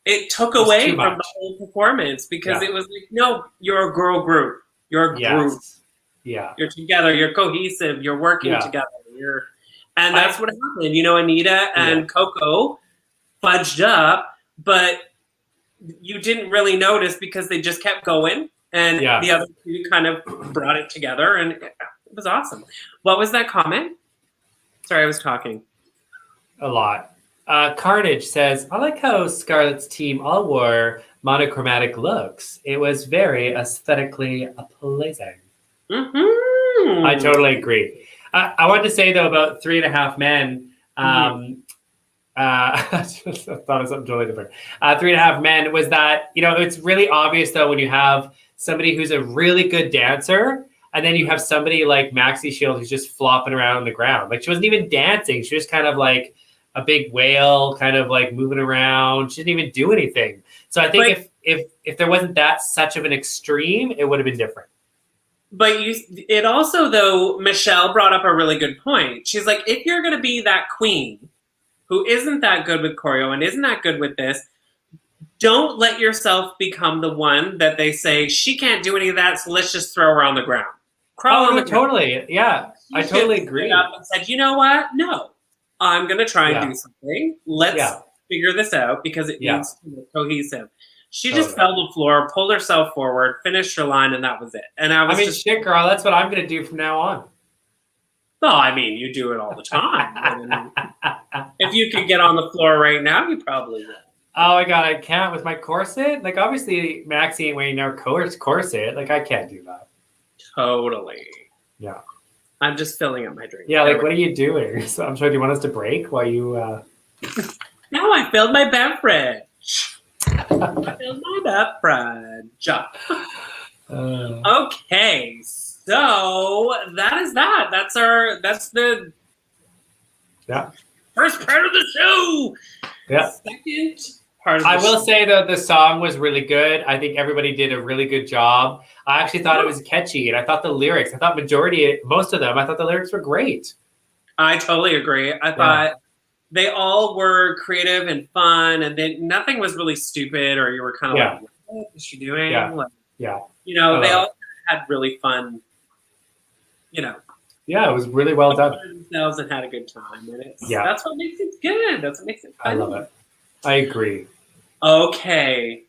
B: it took away from the whole performance because it was like, no, you're a girl group. You're a group.
A: Yeah.
B: You're together. You're cohesive. You're working together. And that's what happened. Anita and Coco fudged up, but you didn't really notice because they just kept going. And the other two kind of brought it together, and it was awesome. What was that comment? Sorry, I was talking.
A: A lot. Carnage says, I like how Scarlett's team all wore monochromatic looks. It was very aesthetically pleasing.
B: Mm-hmm.
A: I totally agree. I wanted to say, though, about 3.5 Men. I thought of something totally different. 3.5 Men was that, it's really obvious, though, when you have somebody who's a really good dancer, and then you have somebody like Maxi Shield who's just flopping around on the ground. Like, she wasn't even dancing. She was kind of like a big whale, kind of like moving around. She didn't even do anything. So I think if there wasn't that such of an extreme, it would have been different.
B: But it also, though, Michelle brought up a really good point. She's like, if you're going to be that queen who isn't that good with choreo and isn't that good with this, don't let yourself become the one that they say, she can't do any of that, so let's just throw her on the ground. Crawl on the ground.
A: Totally. Yeah, I totally agree.
B: Up and said, you know what? No, I'm going to try and do something. Let's figure this out because it needs to be cohesive. She just fell to the floor, pulled herself forward, finished her line, and that was it. And I was
A: shit, girl, that's what I'm going to do from now on.
B: Well, I mean, you do it all the time. If you could get on the floor right now, you probably would.
A: Oh my God, I can't with my corset. Like, obviously, Maxie ain't wearing no corset. Like, I can't do that.
B: Totally.
A: Yeah.
B: I'm just filling up my drink.
A: Yeah, like, what are you doing? So I'm sorry, do you want us to break while you...
B: No, I filled my beverage. Fill mine up, fudge. Okay, so that is that. That's the first part of the show.
A: Yeah.
B: Second part of the
A: I will
B: show.
A: say that the song was really good. I think everybody did a really good job. I actually thought it was catchy, and I thought the lyrics, most of them, I thought the lyrics were great.
B: I totally agree. I thought they all were creative and fun, and nothing was really stupid, or you were kind of like, what is she doing?
A: Yeah.
B: Like,
A: yeah.
B: You know, they all had really fun, you know.
A: Yeah, it was really well done.
B: Themselves and had a good time. And that's what makes it good. That's what makes it fun.
A: I love it. I agree.
B: Okay.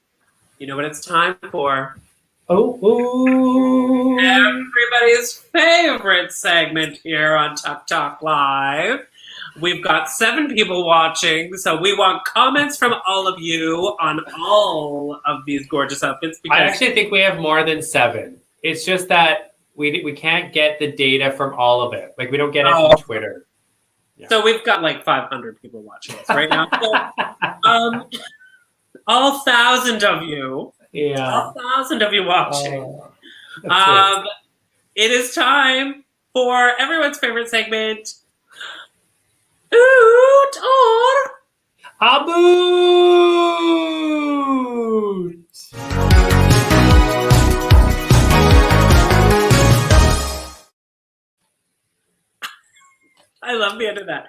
B: You know what it's time for?
A: Oh.
B: Everybody's favorite segment here on Tuck Talk Live. We've got 7 people watching, so we want comments from all of you on all of these gorgeous outfits.
A: I actually think we have more than 7. It's just that we can't get the data from all of it. Like, we don't get it from Twitter.
B: Yeah. So we've got like 500 people watching us right now. So, all 1,000 of you.
A: Yeah.
B: All 1,000 of you watching. It is time for everyone's favorite segment, Oot or
A: A Boot!
B: I love the end of that.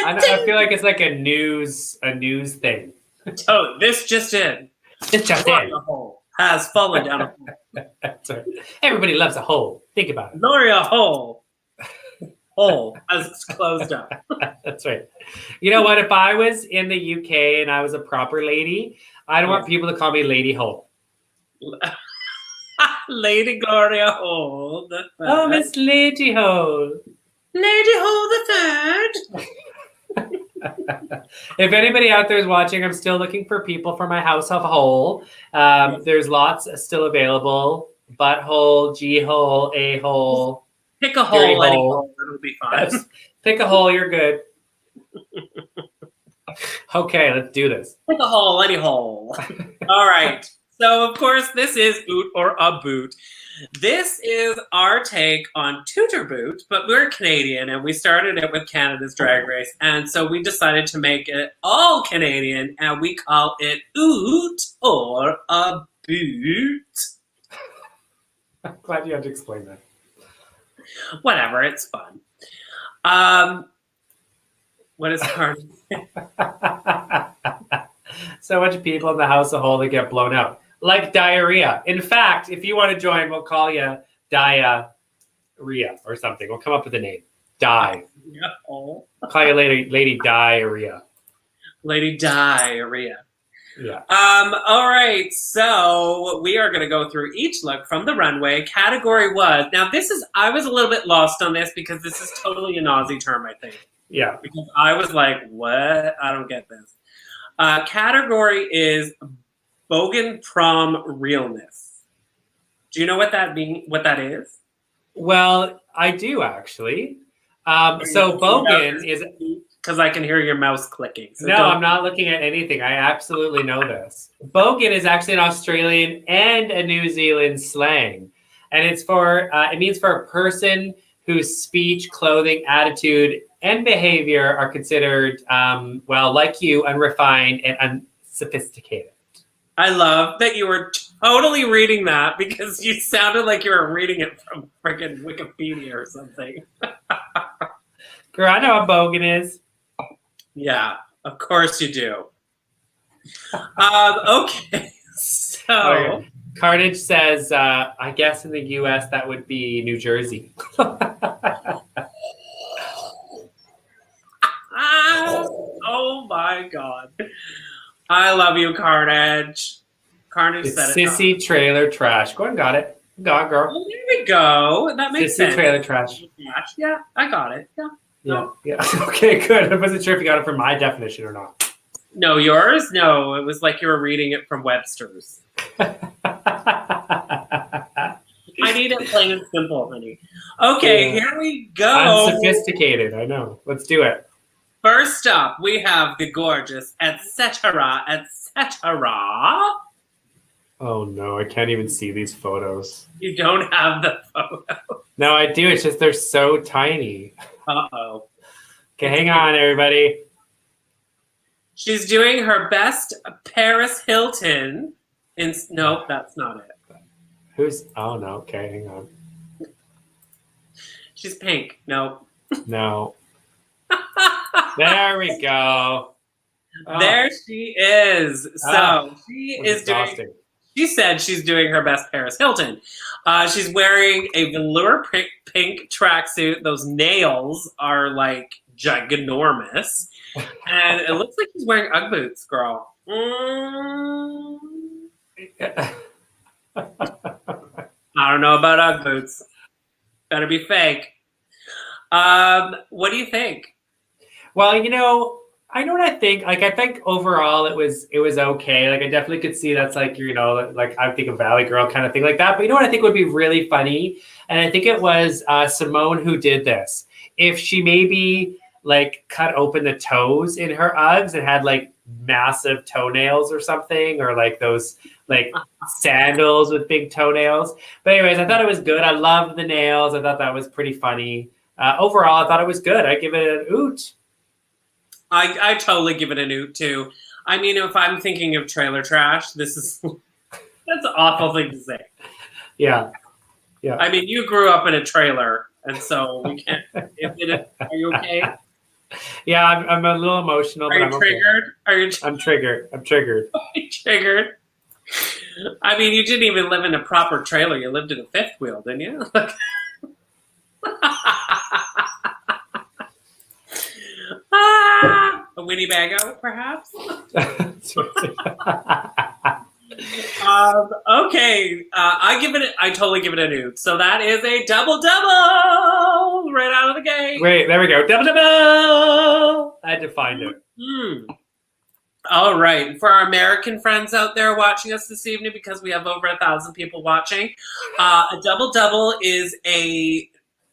A: I feel like it's like a news thing.
B: Oh, this just in.
A: This just in.
B: The hole has fallen down a hole.
A: That's right. Everybody loves a hole. Think about it.
B: Gloria hole has closed up.
A: That's right. You know what? If I was in the UK and I was a proper lady, I don't want people to call me Lady Hole.
B: Lady Gloria Hole.
A: Oh, Miss Lady Hole.
B: Lady Hole the Third.
A: If anybody out there is watching, I'm still looking for people for my house of hole. There's lots still available. Butthole, G-hole, A-hole.
B: Pick a hole, any hole. It'll be fine.
A: Pick a hole, you're good. Okay, let's do this.
B: Pick a hole, any hole. All right. So, of course, this is Oot or A Boot. This is our take on Tutor Boot, but we're Canadian, and we started it with Canada's Drag Race, and so we decided to make it all Canadian, and we call it Oot or A Boot.
A: I'm glad you had to explain that.
B: Whatever, it's fun. What is hard?
A: So much people in the house of hole that get blown out. Like diarrhea. In fact, if you want to join, we'll call you Diarrhea or something. We'll come up with a name. I'll call you Lady Diarrhea. Lady Diarrhea. Yeah.
B: All right. So we are going to go through each look from the runway. Category was, now I was a little bit lost on this because this is totally an Aussie term, I think.
A: Yeah.
B: Because I was like, what? I don't get this. Category is Bogan Prom Realness. Do you know what that is?
A: Well, I do actually. So Bogan is...
B: Because I can hear your mouse clicking. So
A: I'm not looking at anything. I absolutely know this. Bogan is actually an Australian and a New Zealand slang. And it's it means for a person whose speech, clothing, attitude, and behavior are considered, like you, unrefined and unsophisticated.
B: I love that you were totally reading that because you sounded like you were reading it from freaking Wikipedia or something.
A: Girl, I know what Bogan is.
B: Yeah, of course you do. Okay, so...
A: Carnage says, I guess in the U.S. that would be New Jersey.
B: Oh my God. I love you, Carnage. Carnage said it.
A: Sissy trailer trash. Go and got it. Go on, girl.
B: Well, there we go. That makes sense.
A: Sissy trailer trash.
B: Yeah, I got it. Yeah.
A: Okay, good. I wasn't sure if you got it from my definition or not.
B: No, yours? No, it was like you were reading it from Webster's. I need it plain and simple, honey. Okay, here we go.
A: I'm sophisticated. I know. Let's do it.
B: First up, we have the gorgeous, etc., etc.
A: Oh no, I can't even see these photos.
B: You don't have the photo.
A: No, I do. It's just they're so tiny.
B: Uh-oh.
A: Okay, hang on, everybody.
B: She's doing her best Paris Hilton. Nope, that's not it.
A: Who's? Oh no. Okay, hang on.
B: She's pink. Nope.
A: No. There we go. Oh,
B: there she is. So she is
A: exhausting.
B: doing. She said she's doing her best Paris Hilton. She's wearing a velour pink tracksuit. Those nails are like giganormous. And it looks like she's wearing Ugg boots, girl. I don't know about Ugg boots. Better be fake. What do you think?
A: Well, you know, I know what I think. Like, I think overall it was okay. Like, I definitely could see that's like, you know, like I think a Valley Girl kind of thing like that. But you know what I think would be really funny? And I think it was Simone who did this. If she maybe like cut open the toes in her Uggs and had like massive toenails or something, or like those like sandals with big toenails. But anyways, I thought it was good. I loved the nails. I thought that was pretty funny. Overall, I thought it was good. I give it an oot.
B: I totally give it an oot too. I mean, if I'm thinking of trailer trash, this is that's an awful thing to say.
A: Yeah.
B: I mean, you grew up in a trailer, and so we can't. Are you okay?
A: Yeah, I'm a little emotional.
B: Are you triggered?
A: Okay.
B: Are you?
A: I'm triggered. I'm triggered.
B: Triggered. I mean, you didn't even live in a proper trailer. You lived in a fifth wheel, didn't you? A Winnebago, perhaps? Okay, I totally give it a nude. So that is a double right out of the gate.
A: Wait, there we go. Double. I had to find it.
B: All right, for our American friends out there watching us this evening, because we have over 1,000 people watching, a double is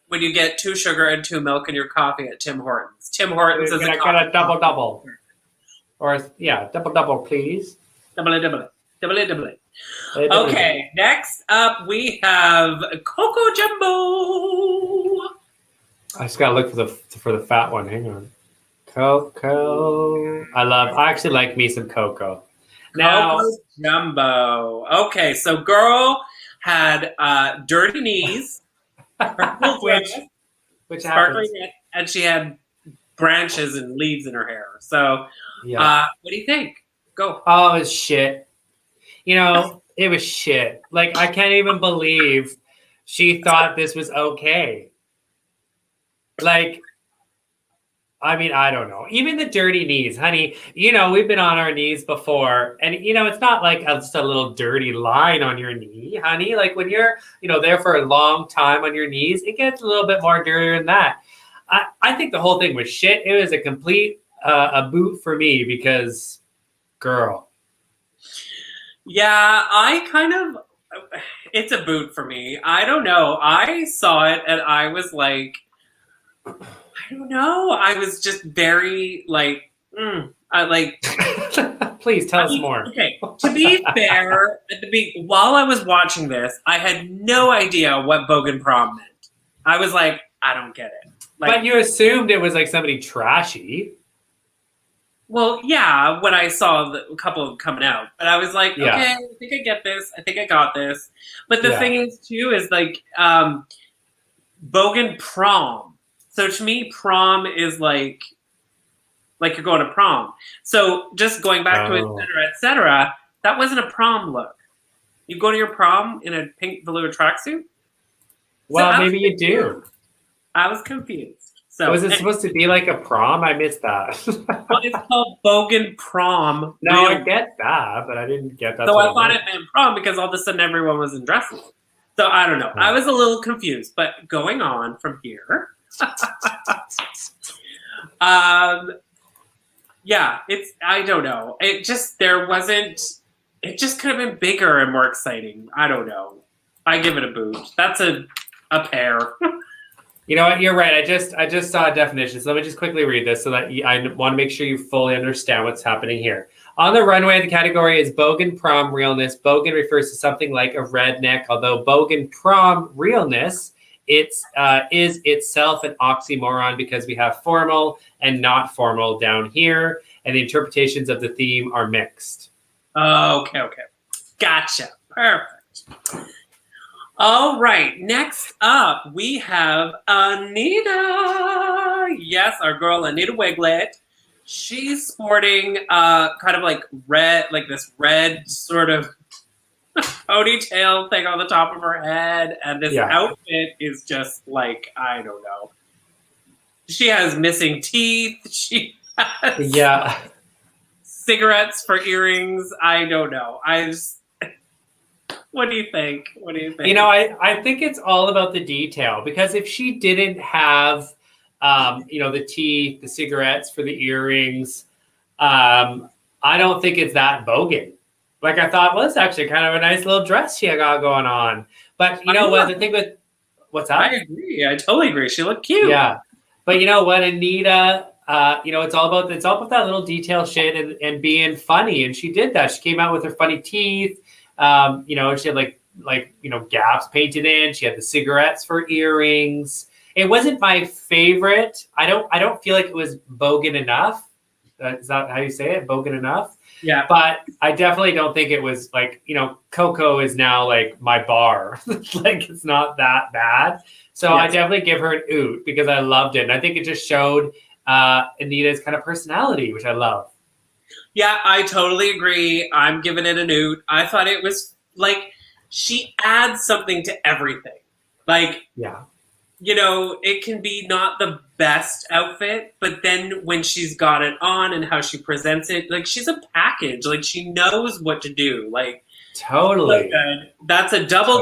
B: when you get 2 sugar and 2 milk in your coffee at Tim Hortons. Tim Hortons is
A: I got a double. Or yeah, double, please.
B: Double. Okay, next up we have Coco Jumbo.
A: I just gotta look for the fat one. Hang on. Coco. I actually like me some Coco. Now,
B: Coco Jumbo. Okay, so girl had dirty knees,
A: which happens.
B: and she had branches and leaves in her hair. So,
A: yeah.
B: What do you think? Go.
A: Oh, it's shit. You know, it was shit. Like, I can't even believe she thought this was okay. Like, I mean, I don't know. Even the dirty knees, honey, you know, we've been on our knees before. And, you know, it's not like just a little dirty line on your knee, honey. Like, when you're, you know, there for a long time on your knees, it gets a little bit more dirtier than that. I think the whole thing was shit. It was a complete a boot for me because, girl.
B: Yeah, it's a boot for me. I don't know. I saw it and I was like, I don't know. I was just very like,
A: Please tell us more.
B: Okay, to be fair, while I was watching this, I had no idea what Bogan Prom meant. I was like, I don't get it. Like,
A: but you assumed it was like somebody trashy.
B: Well, yeah, when I saw a couple of them coming out. But I was like, okay, I think I get this. I think I got this. But the thing is, too, is like Bogan Prom. So to me, prom is like you're going to prom. So just going back to et cetera, that wasn't a prom look. You go to your prom in a pink velour tracksuit?
A: Well, maybe you do.
B: I was confused. So,
A: was it supposed to be like a prom? I missed that.
B: Well, it's called Bogan Prom.
A: No, I get that, but I didn't get that.
B: So I thought it meant prom because all of a sudden everyone was in dresses. So I don't know. I was a little confused. But going on from here, yeah, I don't know. It just could have been bigger and more exciting. I don't know. I give it a boot. That's a pair.
A: You know what? You're right. I just saw a definition. So let me just quickly read this so that I want to make sure you fully understand what's happening here. On the runway, the category is bogan prom realness. Bogan refers to something like a redneck, although bogan prom realness is itself an oxymoron because we have formal and not formal down here, and the interpretations of the theme are mixed.
B: Okay. Gotcha. Perfect. All right. Next up, we have Anita. Yes, our girl Anita Wiglet. She's sporting kind of like red, like this red sort of ponytail thing on the top of her head. And this outfit is just like, I don't know. She has missing teeth. She has cigarettes for earrings. I don't know. What do you think?
A: You know, I think it's all about the detail, because if she didn't have, the teeth, the cigarettes for the earrings, I don't think it's that bogan. Like, I thought, well, it's actually kind of a nice little dress she got going on. But you know what? The thing with what's that?
B: I agree. I totally agree. She looked cute.
A: Yeah, but you know what, Anita? It's all about that little detail shit and being funny, and she did that. She came out with her funny teeth. She had like gaps painted in. She had the cigarettes for earrings. It wasn't my favorite. I don't feel like it was bogan enough. Is that how you say it? Bogan enough?
B: Yeah.
A: But I definitely don't think it was like, Coco is now like my bar. Like, it's not that bad. So I definitely give her an oot because I loved it. And I think it just showed Anita's kind of personality, which I love.
B: Yeah, I totally agree. I'm giving it an oot. I thought it was like, she adds something to everything. Like, it can be not the best outfit, but then when she's got it on and how she presents it, like, she's a package. Like, she knows what to do. Like,
A: totally.
B: So that's a double.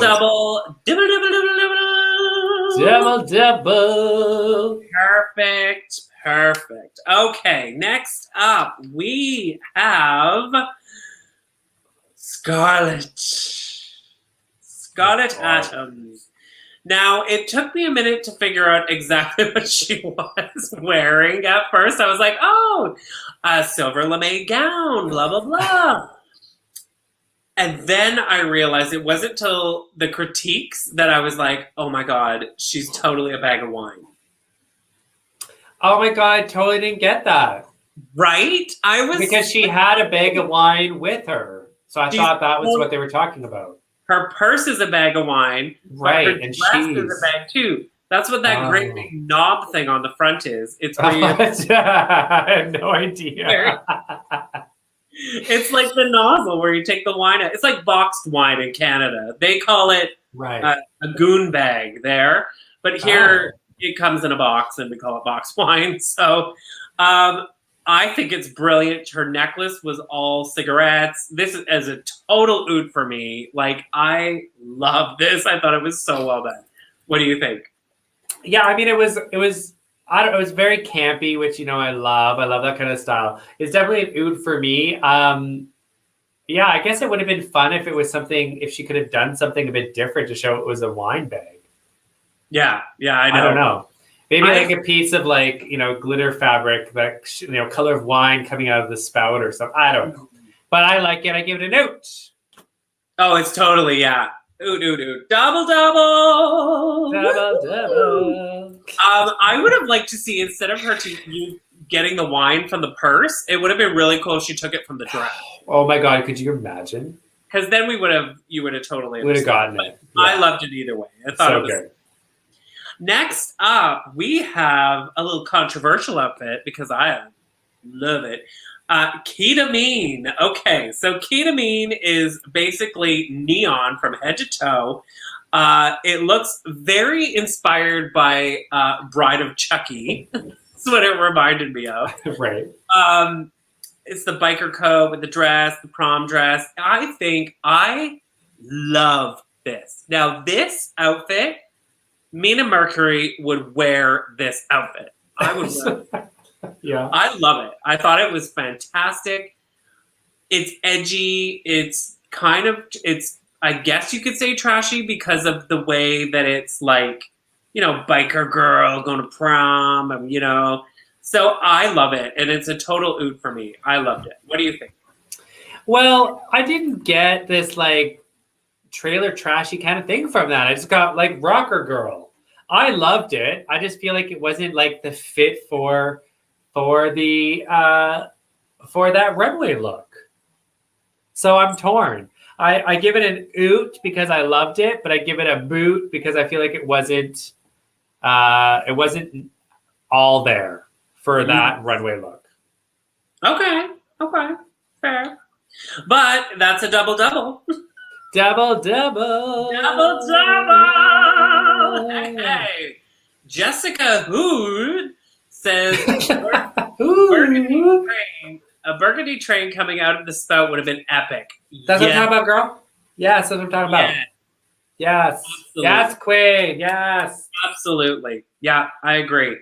B: Perfect. Okay, next up we have Scarlett Adams. Now, it took me a minute to figure out exactly what she was wearing. At first, I was like, oh, a silver lame gown, blah, blah, blah. And then I realized it wasn't till the critiques that I was like, oh my God, she's totally a bag of wine.
A: Oh my God, I totally didn't get that.
B: Right?
A: Because she had a bag of wine with her. So I thought that was what they were talking about.
B: Her purse is a bag of wine.
A: Right.
B: But her dress is a bag too. That's what that great big knob thing on the front is. It's where you...
A: I have no idea.
B: It's like the nozzle where you take the wine out. It's like boxed wine in Canada. They call it a goon bag there. But here it comes in a box and we call it boxed wine. So I think it's brilliant. Her necklace was all cigarettes. This is as a total oot for me. Like, I love this. I thought it was so well done. What do you think?
A: Yeah, I mean, it was very campy, which, I love. I love that kind of style. It's definitely an oot for me. Yeah, I guess it would have been fun if it was if she could have done something a bit different to show it was a wine bag.
B: Yeah, I know.
A: I don't know. Maybe like a piece of glitter fabric, that color of wine coming out of the spout or something. I don't know. But I like it. I give it a note.
B: Oh, it's totally, Ooh. Double. I would have liked to see, instead of her you getting the wine from the purse, it would have been really cool if she took it from the dress.
A: Oh my God, could you imagine?
B: Because then you would have totally
A: gotten it. Yeah.
B: I loved it either way. I thought it was good. Next up, we have a little controversial outfit because I love it. Ketamine. Okay, so ketamine is basically neon from head to toe. It looks very inspired by Bride of Chucky. That's what it reminded me of.
A: Right.
B: It's the biker coat with the dress, the prom dress. I think I love this. Now, this outfit, Mina Mercury would wear this outfit. I would wear it.
A: Yeah.
B: I love it. I thought it was fantastic. It's edgy. It's I guess you could say trashy because of the way that it's like biker girl going to prom, So I love it, and it's a total oot for me. I loved it. What do you think?
A: Well, I didn't get this like trailer trashy kind of thing from that. I just got like rocker girl. I loved it. I just feel like it wasn't like the fit for the for that runway look. So I'm torn. I give it an oot because I loved it, but I give it a boot because I feel like it wasn't all there for that runway look.
B: Okay, fair. But that's a double.
A: Double.
B: Hey. Jessica Hood says a burgundy train coming out of the spout would have been epic.
A: That's what I'm talking about, girl? Yes, that's what I'm talking about. Yes. Absolutely. Yes, queen. Yes.
B: Absolutely. Yeah, I agree.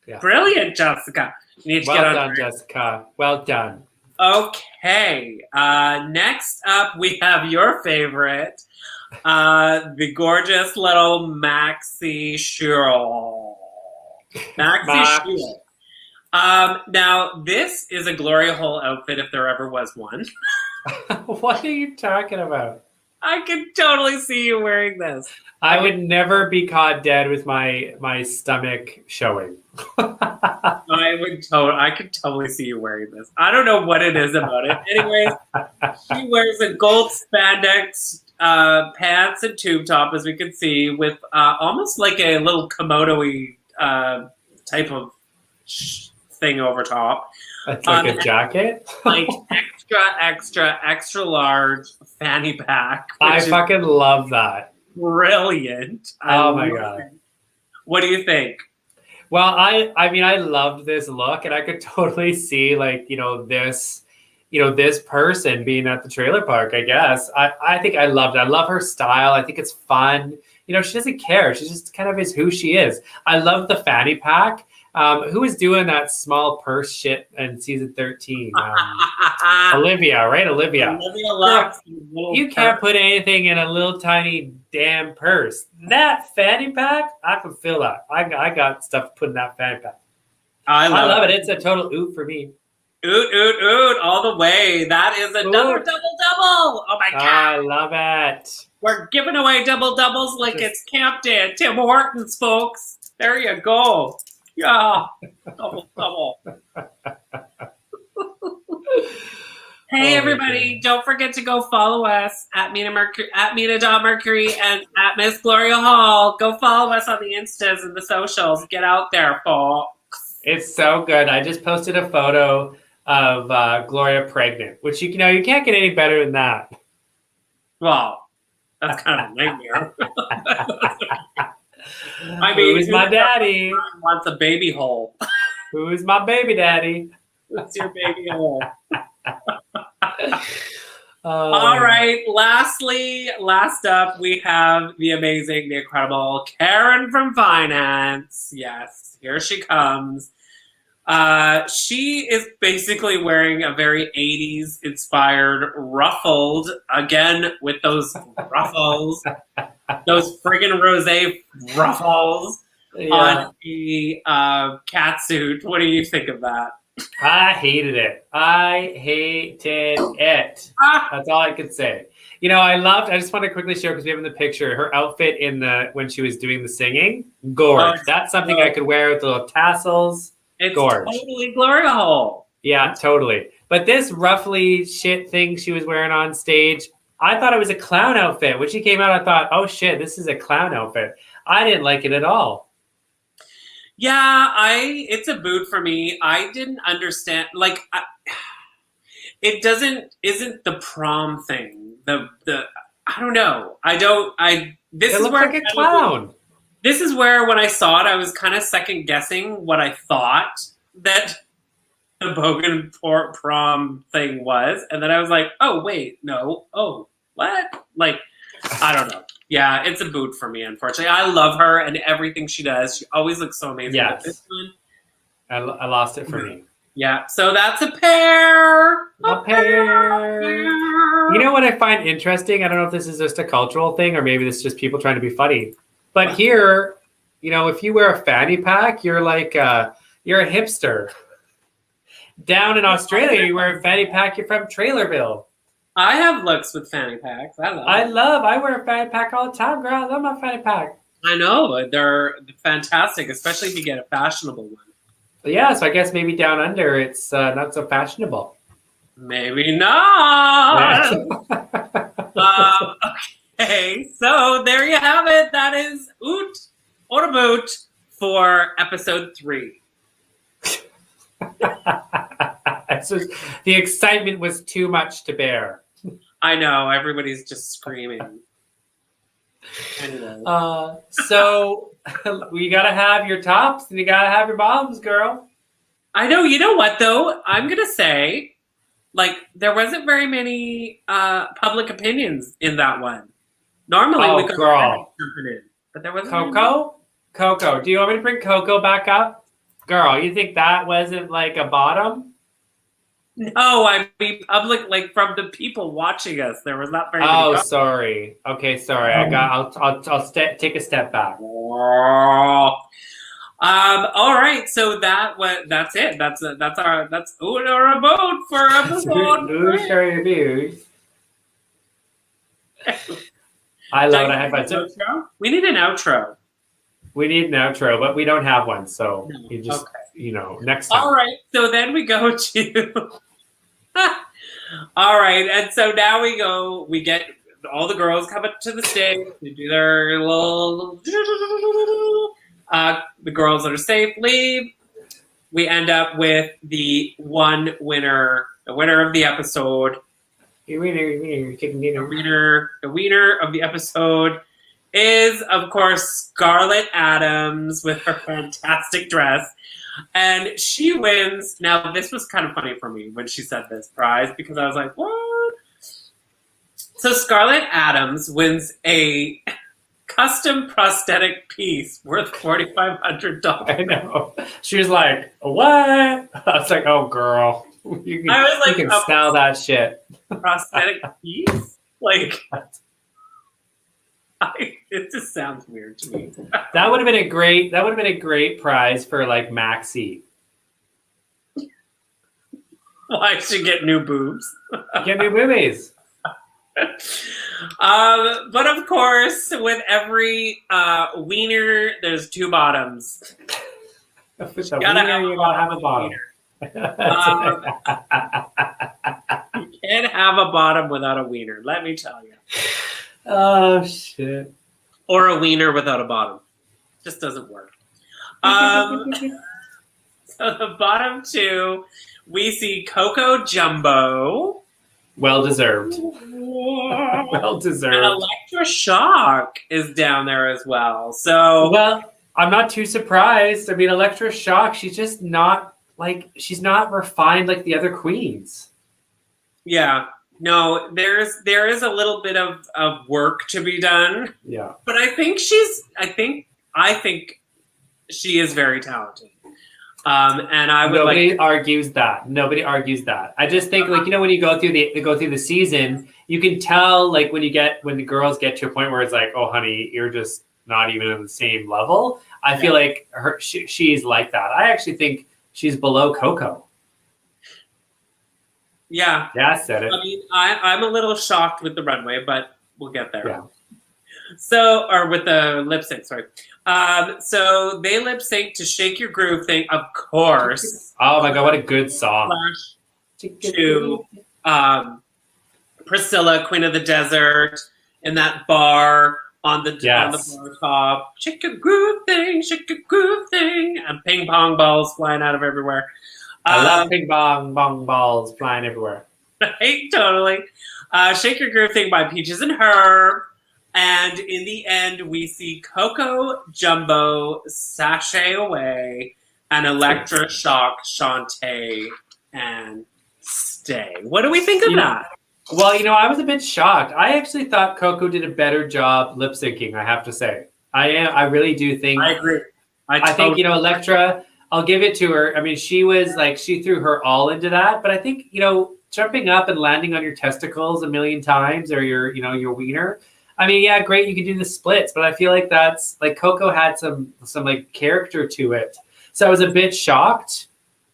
A: Yeah.
B: Brilliant, Jessica.
A: Well done, Jessica. Well done.
B: Okay. Next up, we have your favorite, the gorgeous little Maxi Shirl. Maxi Shirl. Now, this is a Gloria Hole outfit if there ever was one.
A: What are you talking about?
B: I could totally see you wearing this.
A: I would never be caught dead with my stomach showing.
B: I could totally see you wearing this. I don't know what it is about it. Anyways, she wears a gold spandex pants and tube top, as we can see, with almost like a little Komodo-y type of thing over top.
A: It's like a jacket?
B: Like extra large fanny pack.
A: I fucking love that.
B: Brilliant.
A: Oh my God.
B: What do you think?
A: Well, I mean, I loved this look, and I could totally see this person being at the trailer park, I guess. I think I loved it. I love her style. I think it's fun. She doesn't care. She just kind of is who she is. I love the fanny pack. Who was doing that small purse shit in season 13? Olivia, right? Olivia loves you can't put anything in a little tiny damn purse. That fanny pack, I can feel that. I got stuff to put in that fanny pack. I love it. It's a total oot for me.
B: Oot, all the way. That is another double. Oh my God.
A: I love it.
B: We're giving away doubles like it's Camp Day, Tim Hortons, folks. There you go. Yeah, double. Hey, everybody, don't forget to go follow us at Mina.Mercury and at Miss Gloria Hall. Go follow us on the Instas and the socials. Get out there, folks.
A: It's so good. I just posted a photo of Gloria pregnant, which you can't get any better than that.
B: Well, that's kind of a nightmare. I mean,
A: who's my daddy?
B: Wants a baby hole.
A: Who's my baby daddy?
B: Who's your baby hole? All right. Last up, we have the amazing, the incredible Karen from Finance. Yes, here she comes. She is basically wearing a very 80s inspired ruffled, again with those ruffles, those friggin' rosé ruffles on a catsuit. What do you think of that?
A: I hated it. That's all I could say. I just want to quickly share, because we have in the picture her outfit when she was doing the singing. Gorge. That's something I could wear with little tassels.
B: It's
A: gorge.
B: Totally Gloria Hole.
A: Yeah, totally. But this ruffly shit thing she was wearing on stage, I thought it was a clown outfit. When she came out, I thought, oh shit, this is a clown outfit. I didn't like it at all.
B: Yeah, it's a boot for me. I didn't understand. It isn't the prom thing. I don't know. This
A: looks like a clown.
B: This is where, when I saw it, I was kind of second guessing what I thought that the Bogan prom thing was. And then I was like, oh, wait, no. Oh, what? I don't know. Yeah, it's a boot for me, unfortunately. I love her and everything she does. She always looks so amazing.
A: Yes. This one. I lost it for me.
B: Yeah, so that's a pair.
A: A pair. You know what I find interesting? I don't know if this is just a cultural thing or maybe this is just people trying to be funny. But here, if you wear a fanny pack, you're like you're a hipster. Down in Australia, you wear a fanny pack, you're from Trailerville.
B: I have looks with fanny packs. I
A: wear a fanny pack all the time, girl. I love my fanny pack.
B: I know, they're fantastic, especially if you get a fashionable one.
A: But yeah, so I guess maybe down under it's not so fashionable.
B: Maybe not. Okay, so there you have it. That is Oot or a Boot for episode 3.
A: The excitement was too much to bear.
B: I know, everybody's just screaming. Anyway.
A: So you gotta have your tops and you gotta have your bottoms, girl.
B: I know. You know what though? I'm gonna say, like, there wasn't very many public opinions in that one. Normally we could jumping in, but there wasn't.
A: Coco. Do you want me to bring Coco back up, girl? You think that wasn't like a bottom?
B: No, I mean public, like from the people watching us. There was not very many.
A: Oh, sorry. Okay, sorry. I'll take a step back.
B: All right. So that's it. That's Oot or a Boot for episode 3.
A: I love it. I have my
B: We need an outro.
A: We need an outro, but we don't have one. So
B: No.
A: you just next time.
B: All right. So then we go to. All right, and so now we get all the girls come up to the stage, they do their little, the girls that are safe leave. We end up with the winner of the episode. The winner of the episode is, of course, Scarlett Adams with her fantastic dress. And she wins. Now, this was kind of funny for me when she said this prize because I was like, what? So Scarlett Adams wins a custom prosthetic piece worth $4,500.
A: I know. She was like, what? I was like, oh, girl. You can sell that shit.
B: Prosthetic piece? Like, it just sounds weird to me.
A: That would have been a great prize for like Maxi.
B: Why should get new boobs?
A: Get new boobies.
B: But of course, with every wiener, there's 2 bottoms.
A: You gotta have a bottom.
B: You can't have a bottom without a wiener, let me tell you.
A: Oh, shit.
B: Or a wiener without a bottom. Just doesn't work. So the bottom 2, we see Coco Jumbo.
A: Well deserved. Well deserved.
B: And Electra Shock is down there as well. So,
A: well, I'm not too surprised. I mean, Electra Shock, she's just not she's not refined like the other queens.
B: Yeah. No, there is a little bit of work to be done.
A: Yeah.
B: But I think she is very talented. And I would
A: Nobody argues that. I just think when you go through the season, you can tell when the girls get to a point where it's like, oh honey, you're just not even on the same level. I feel like she's like that. I actually think she's below Coco.
B: Yeah.
A: Yeah, I said it.
B: I mean, I'm a little shocked with the runway, but we'll get there.
A: Yeah.
B: So, or with the lip sync, sorry. So they lip sync to Shake Your Groove Thing, of course.
A: Oh my God, what a good song.
B: To Priscilla, Queen of the Desert, in that bar on the bar top. Shake your groove thing, and ping pong balls flying out of everywhere.
A: I love ping pong balls flying everywhere.
B: Right, totally. Shake Your Groove Thing by Peaches and Herb. And in the end, we see Coco Jumbo sashay away and Electra Shock, Shantae, and stay. What do we think of that?
A: Well, I was a bit shocked. I actually thought Coco did a better job lip syncing, I have to say. I really do think.
B: I agree.
A: I think, Electra, I'll give it to her. I mean, she was she threw her all into that. But I think, jumping up and landing on your testicles a million times or your wiener, I mean, yeah, great. You could do the splits, but I feel like that's like Coco had some like character to it. So I was a bit shocked.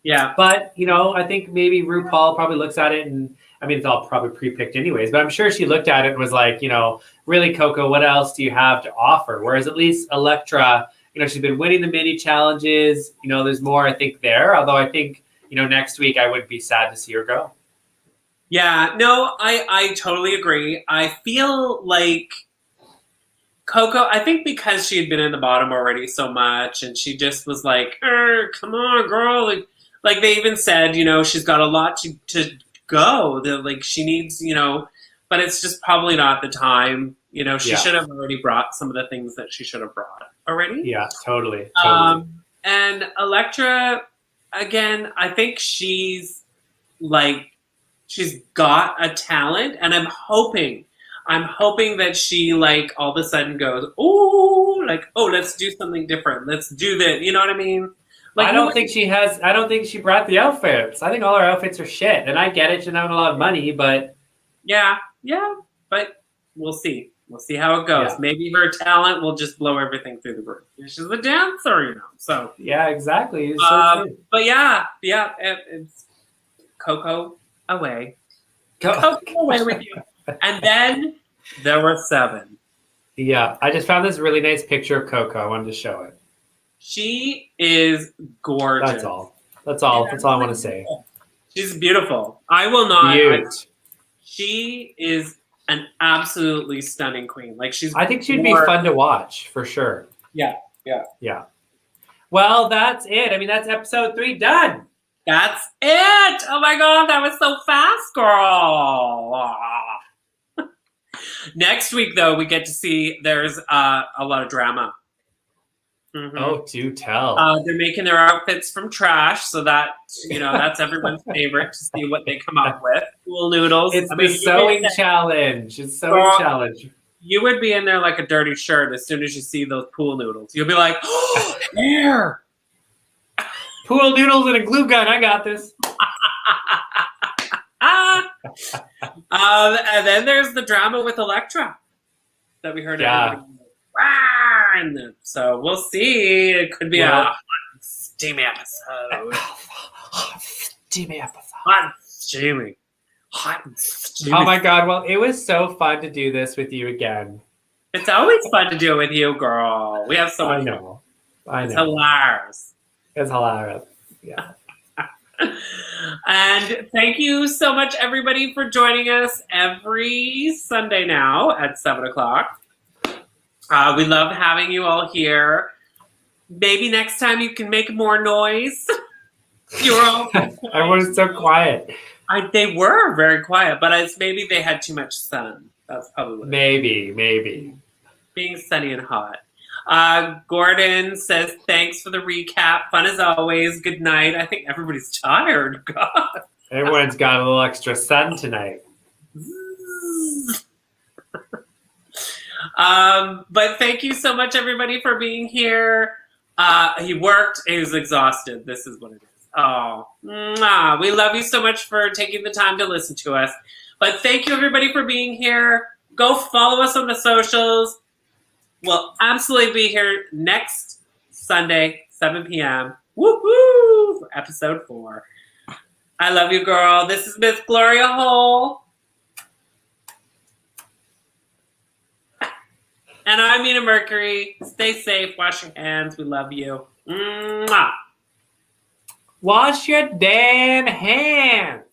B: Yeah.
A: But, you know, I think maybe RuPaul probably looks at it and, I mean, it's all probably pre-picked anyways, but I'm sure she looked at it and was like, you know, really, Coco, what else do you have to offer? Whereas at least Elektra, you know, she's been winning the mini challenges. You know, there's more, I think, there. Although I think, you know, next week I would be sad to see her go.
B: Yeah, no, I totally agree. I feel like Coco, I think because she had been in the bottom already so much and she just was like, come on, girl. Like they even said, you know, she's got a lot to go. That like she needs, you know, but it's just probably not the time. You know, she should have already brought some of the things that she should have brought already.
A: Yeah, totally.
B: And Elektra, again, I think she's got a talent, and I'm hoping that she like all of a sudden goes, oh, like, oh, let's do something different. Let's do this. You know what I mean? Like,
A: I don't think she brought the outfits. I think all her outfits are shit. And I get it, she doesn't have a lot of money, but
B: yeah, but we'll see. We'll see how it goes.
A: Yeah.
B: Maybe her talent will just blow everything through the roof. She's a dancer, you know. So
A: yeah, exactly. So
B: but yeah, it's Coco away. Coco away with you. And then there were 7.
A: Yeah, I just found this really nice picture of Coco. I wanted to show it.
B: She is gorgeous.
A: That's all. That's all I want to say.
B: She's beautiful. I will not.
A: Cute.
B: She is an absolutely stunning queen. Like
A: I think she'd be fun to watch for sure.
B: Yeah.
A: Well, that's it. I mean, that's episode 3 done.
B: That's it. Oh my God, that was so fast, girl. Next week, though, we get to see there's a lot of drama. Mm-hmm.
A: Oh, do tell.
B: They're making their outfits from trash, so that, you know, that's everyone's favorite to see what they come up with. Pool noodles.
A: It's the sewing challenge. It's sewing challenge.
B: You would be in there like a dirty shirt as soon as you see those pool noodles. You'll be like, oh, hair.
A: Pool noodles and a glue gun. I got this.
B: And then there's the drama with Elektra that we heard.
A: Yeah.
B: So we'll see. It could be a steamy episode.
A: Steamy episode.
B: Hot and steamy.
A: Oh my God. Well, it was so fun to do this with you again.
B: It's always fun to do it with you, girl. We have so much.
A: I know.
B: It's hilarious.
A: It's hilarious. Yeah.
B: And thank you so much, everybody, for joining us every Sunday now at 7 o'clock. We love having you all here. Maybe next time you can make more noise. You're all
A: everyone's so quiet.
B: They were very quiet, but maybe they had too much sun. That's probably what
A: maybe.
B: Being sunny and hot. Gordon says, thanks for the recap. Fun as always. Good night. I think everybody's tired. God.
A: Everyone's got a little extra sun tonight.
B: But thank you so much, everybody, for being here. He worked. He was exhausted. This is what it is. Oh, we love you so much for taking the time to listen to us. But thank you, everybody, for being here. Go follow us on the socials. We'll absolutely be here next Sunday, 7 p.m. Woohoo! For episode 4. I love you, girl. This is Miss Gloria Hole. And I'm Mina Mercury. Stay safe. Wash your hands. We love you. Mwah.
A: Wash your damn hands.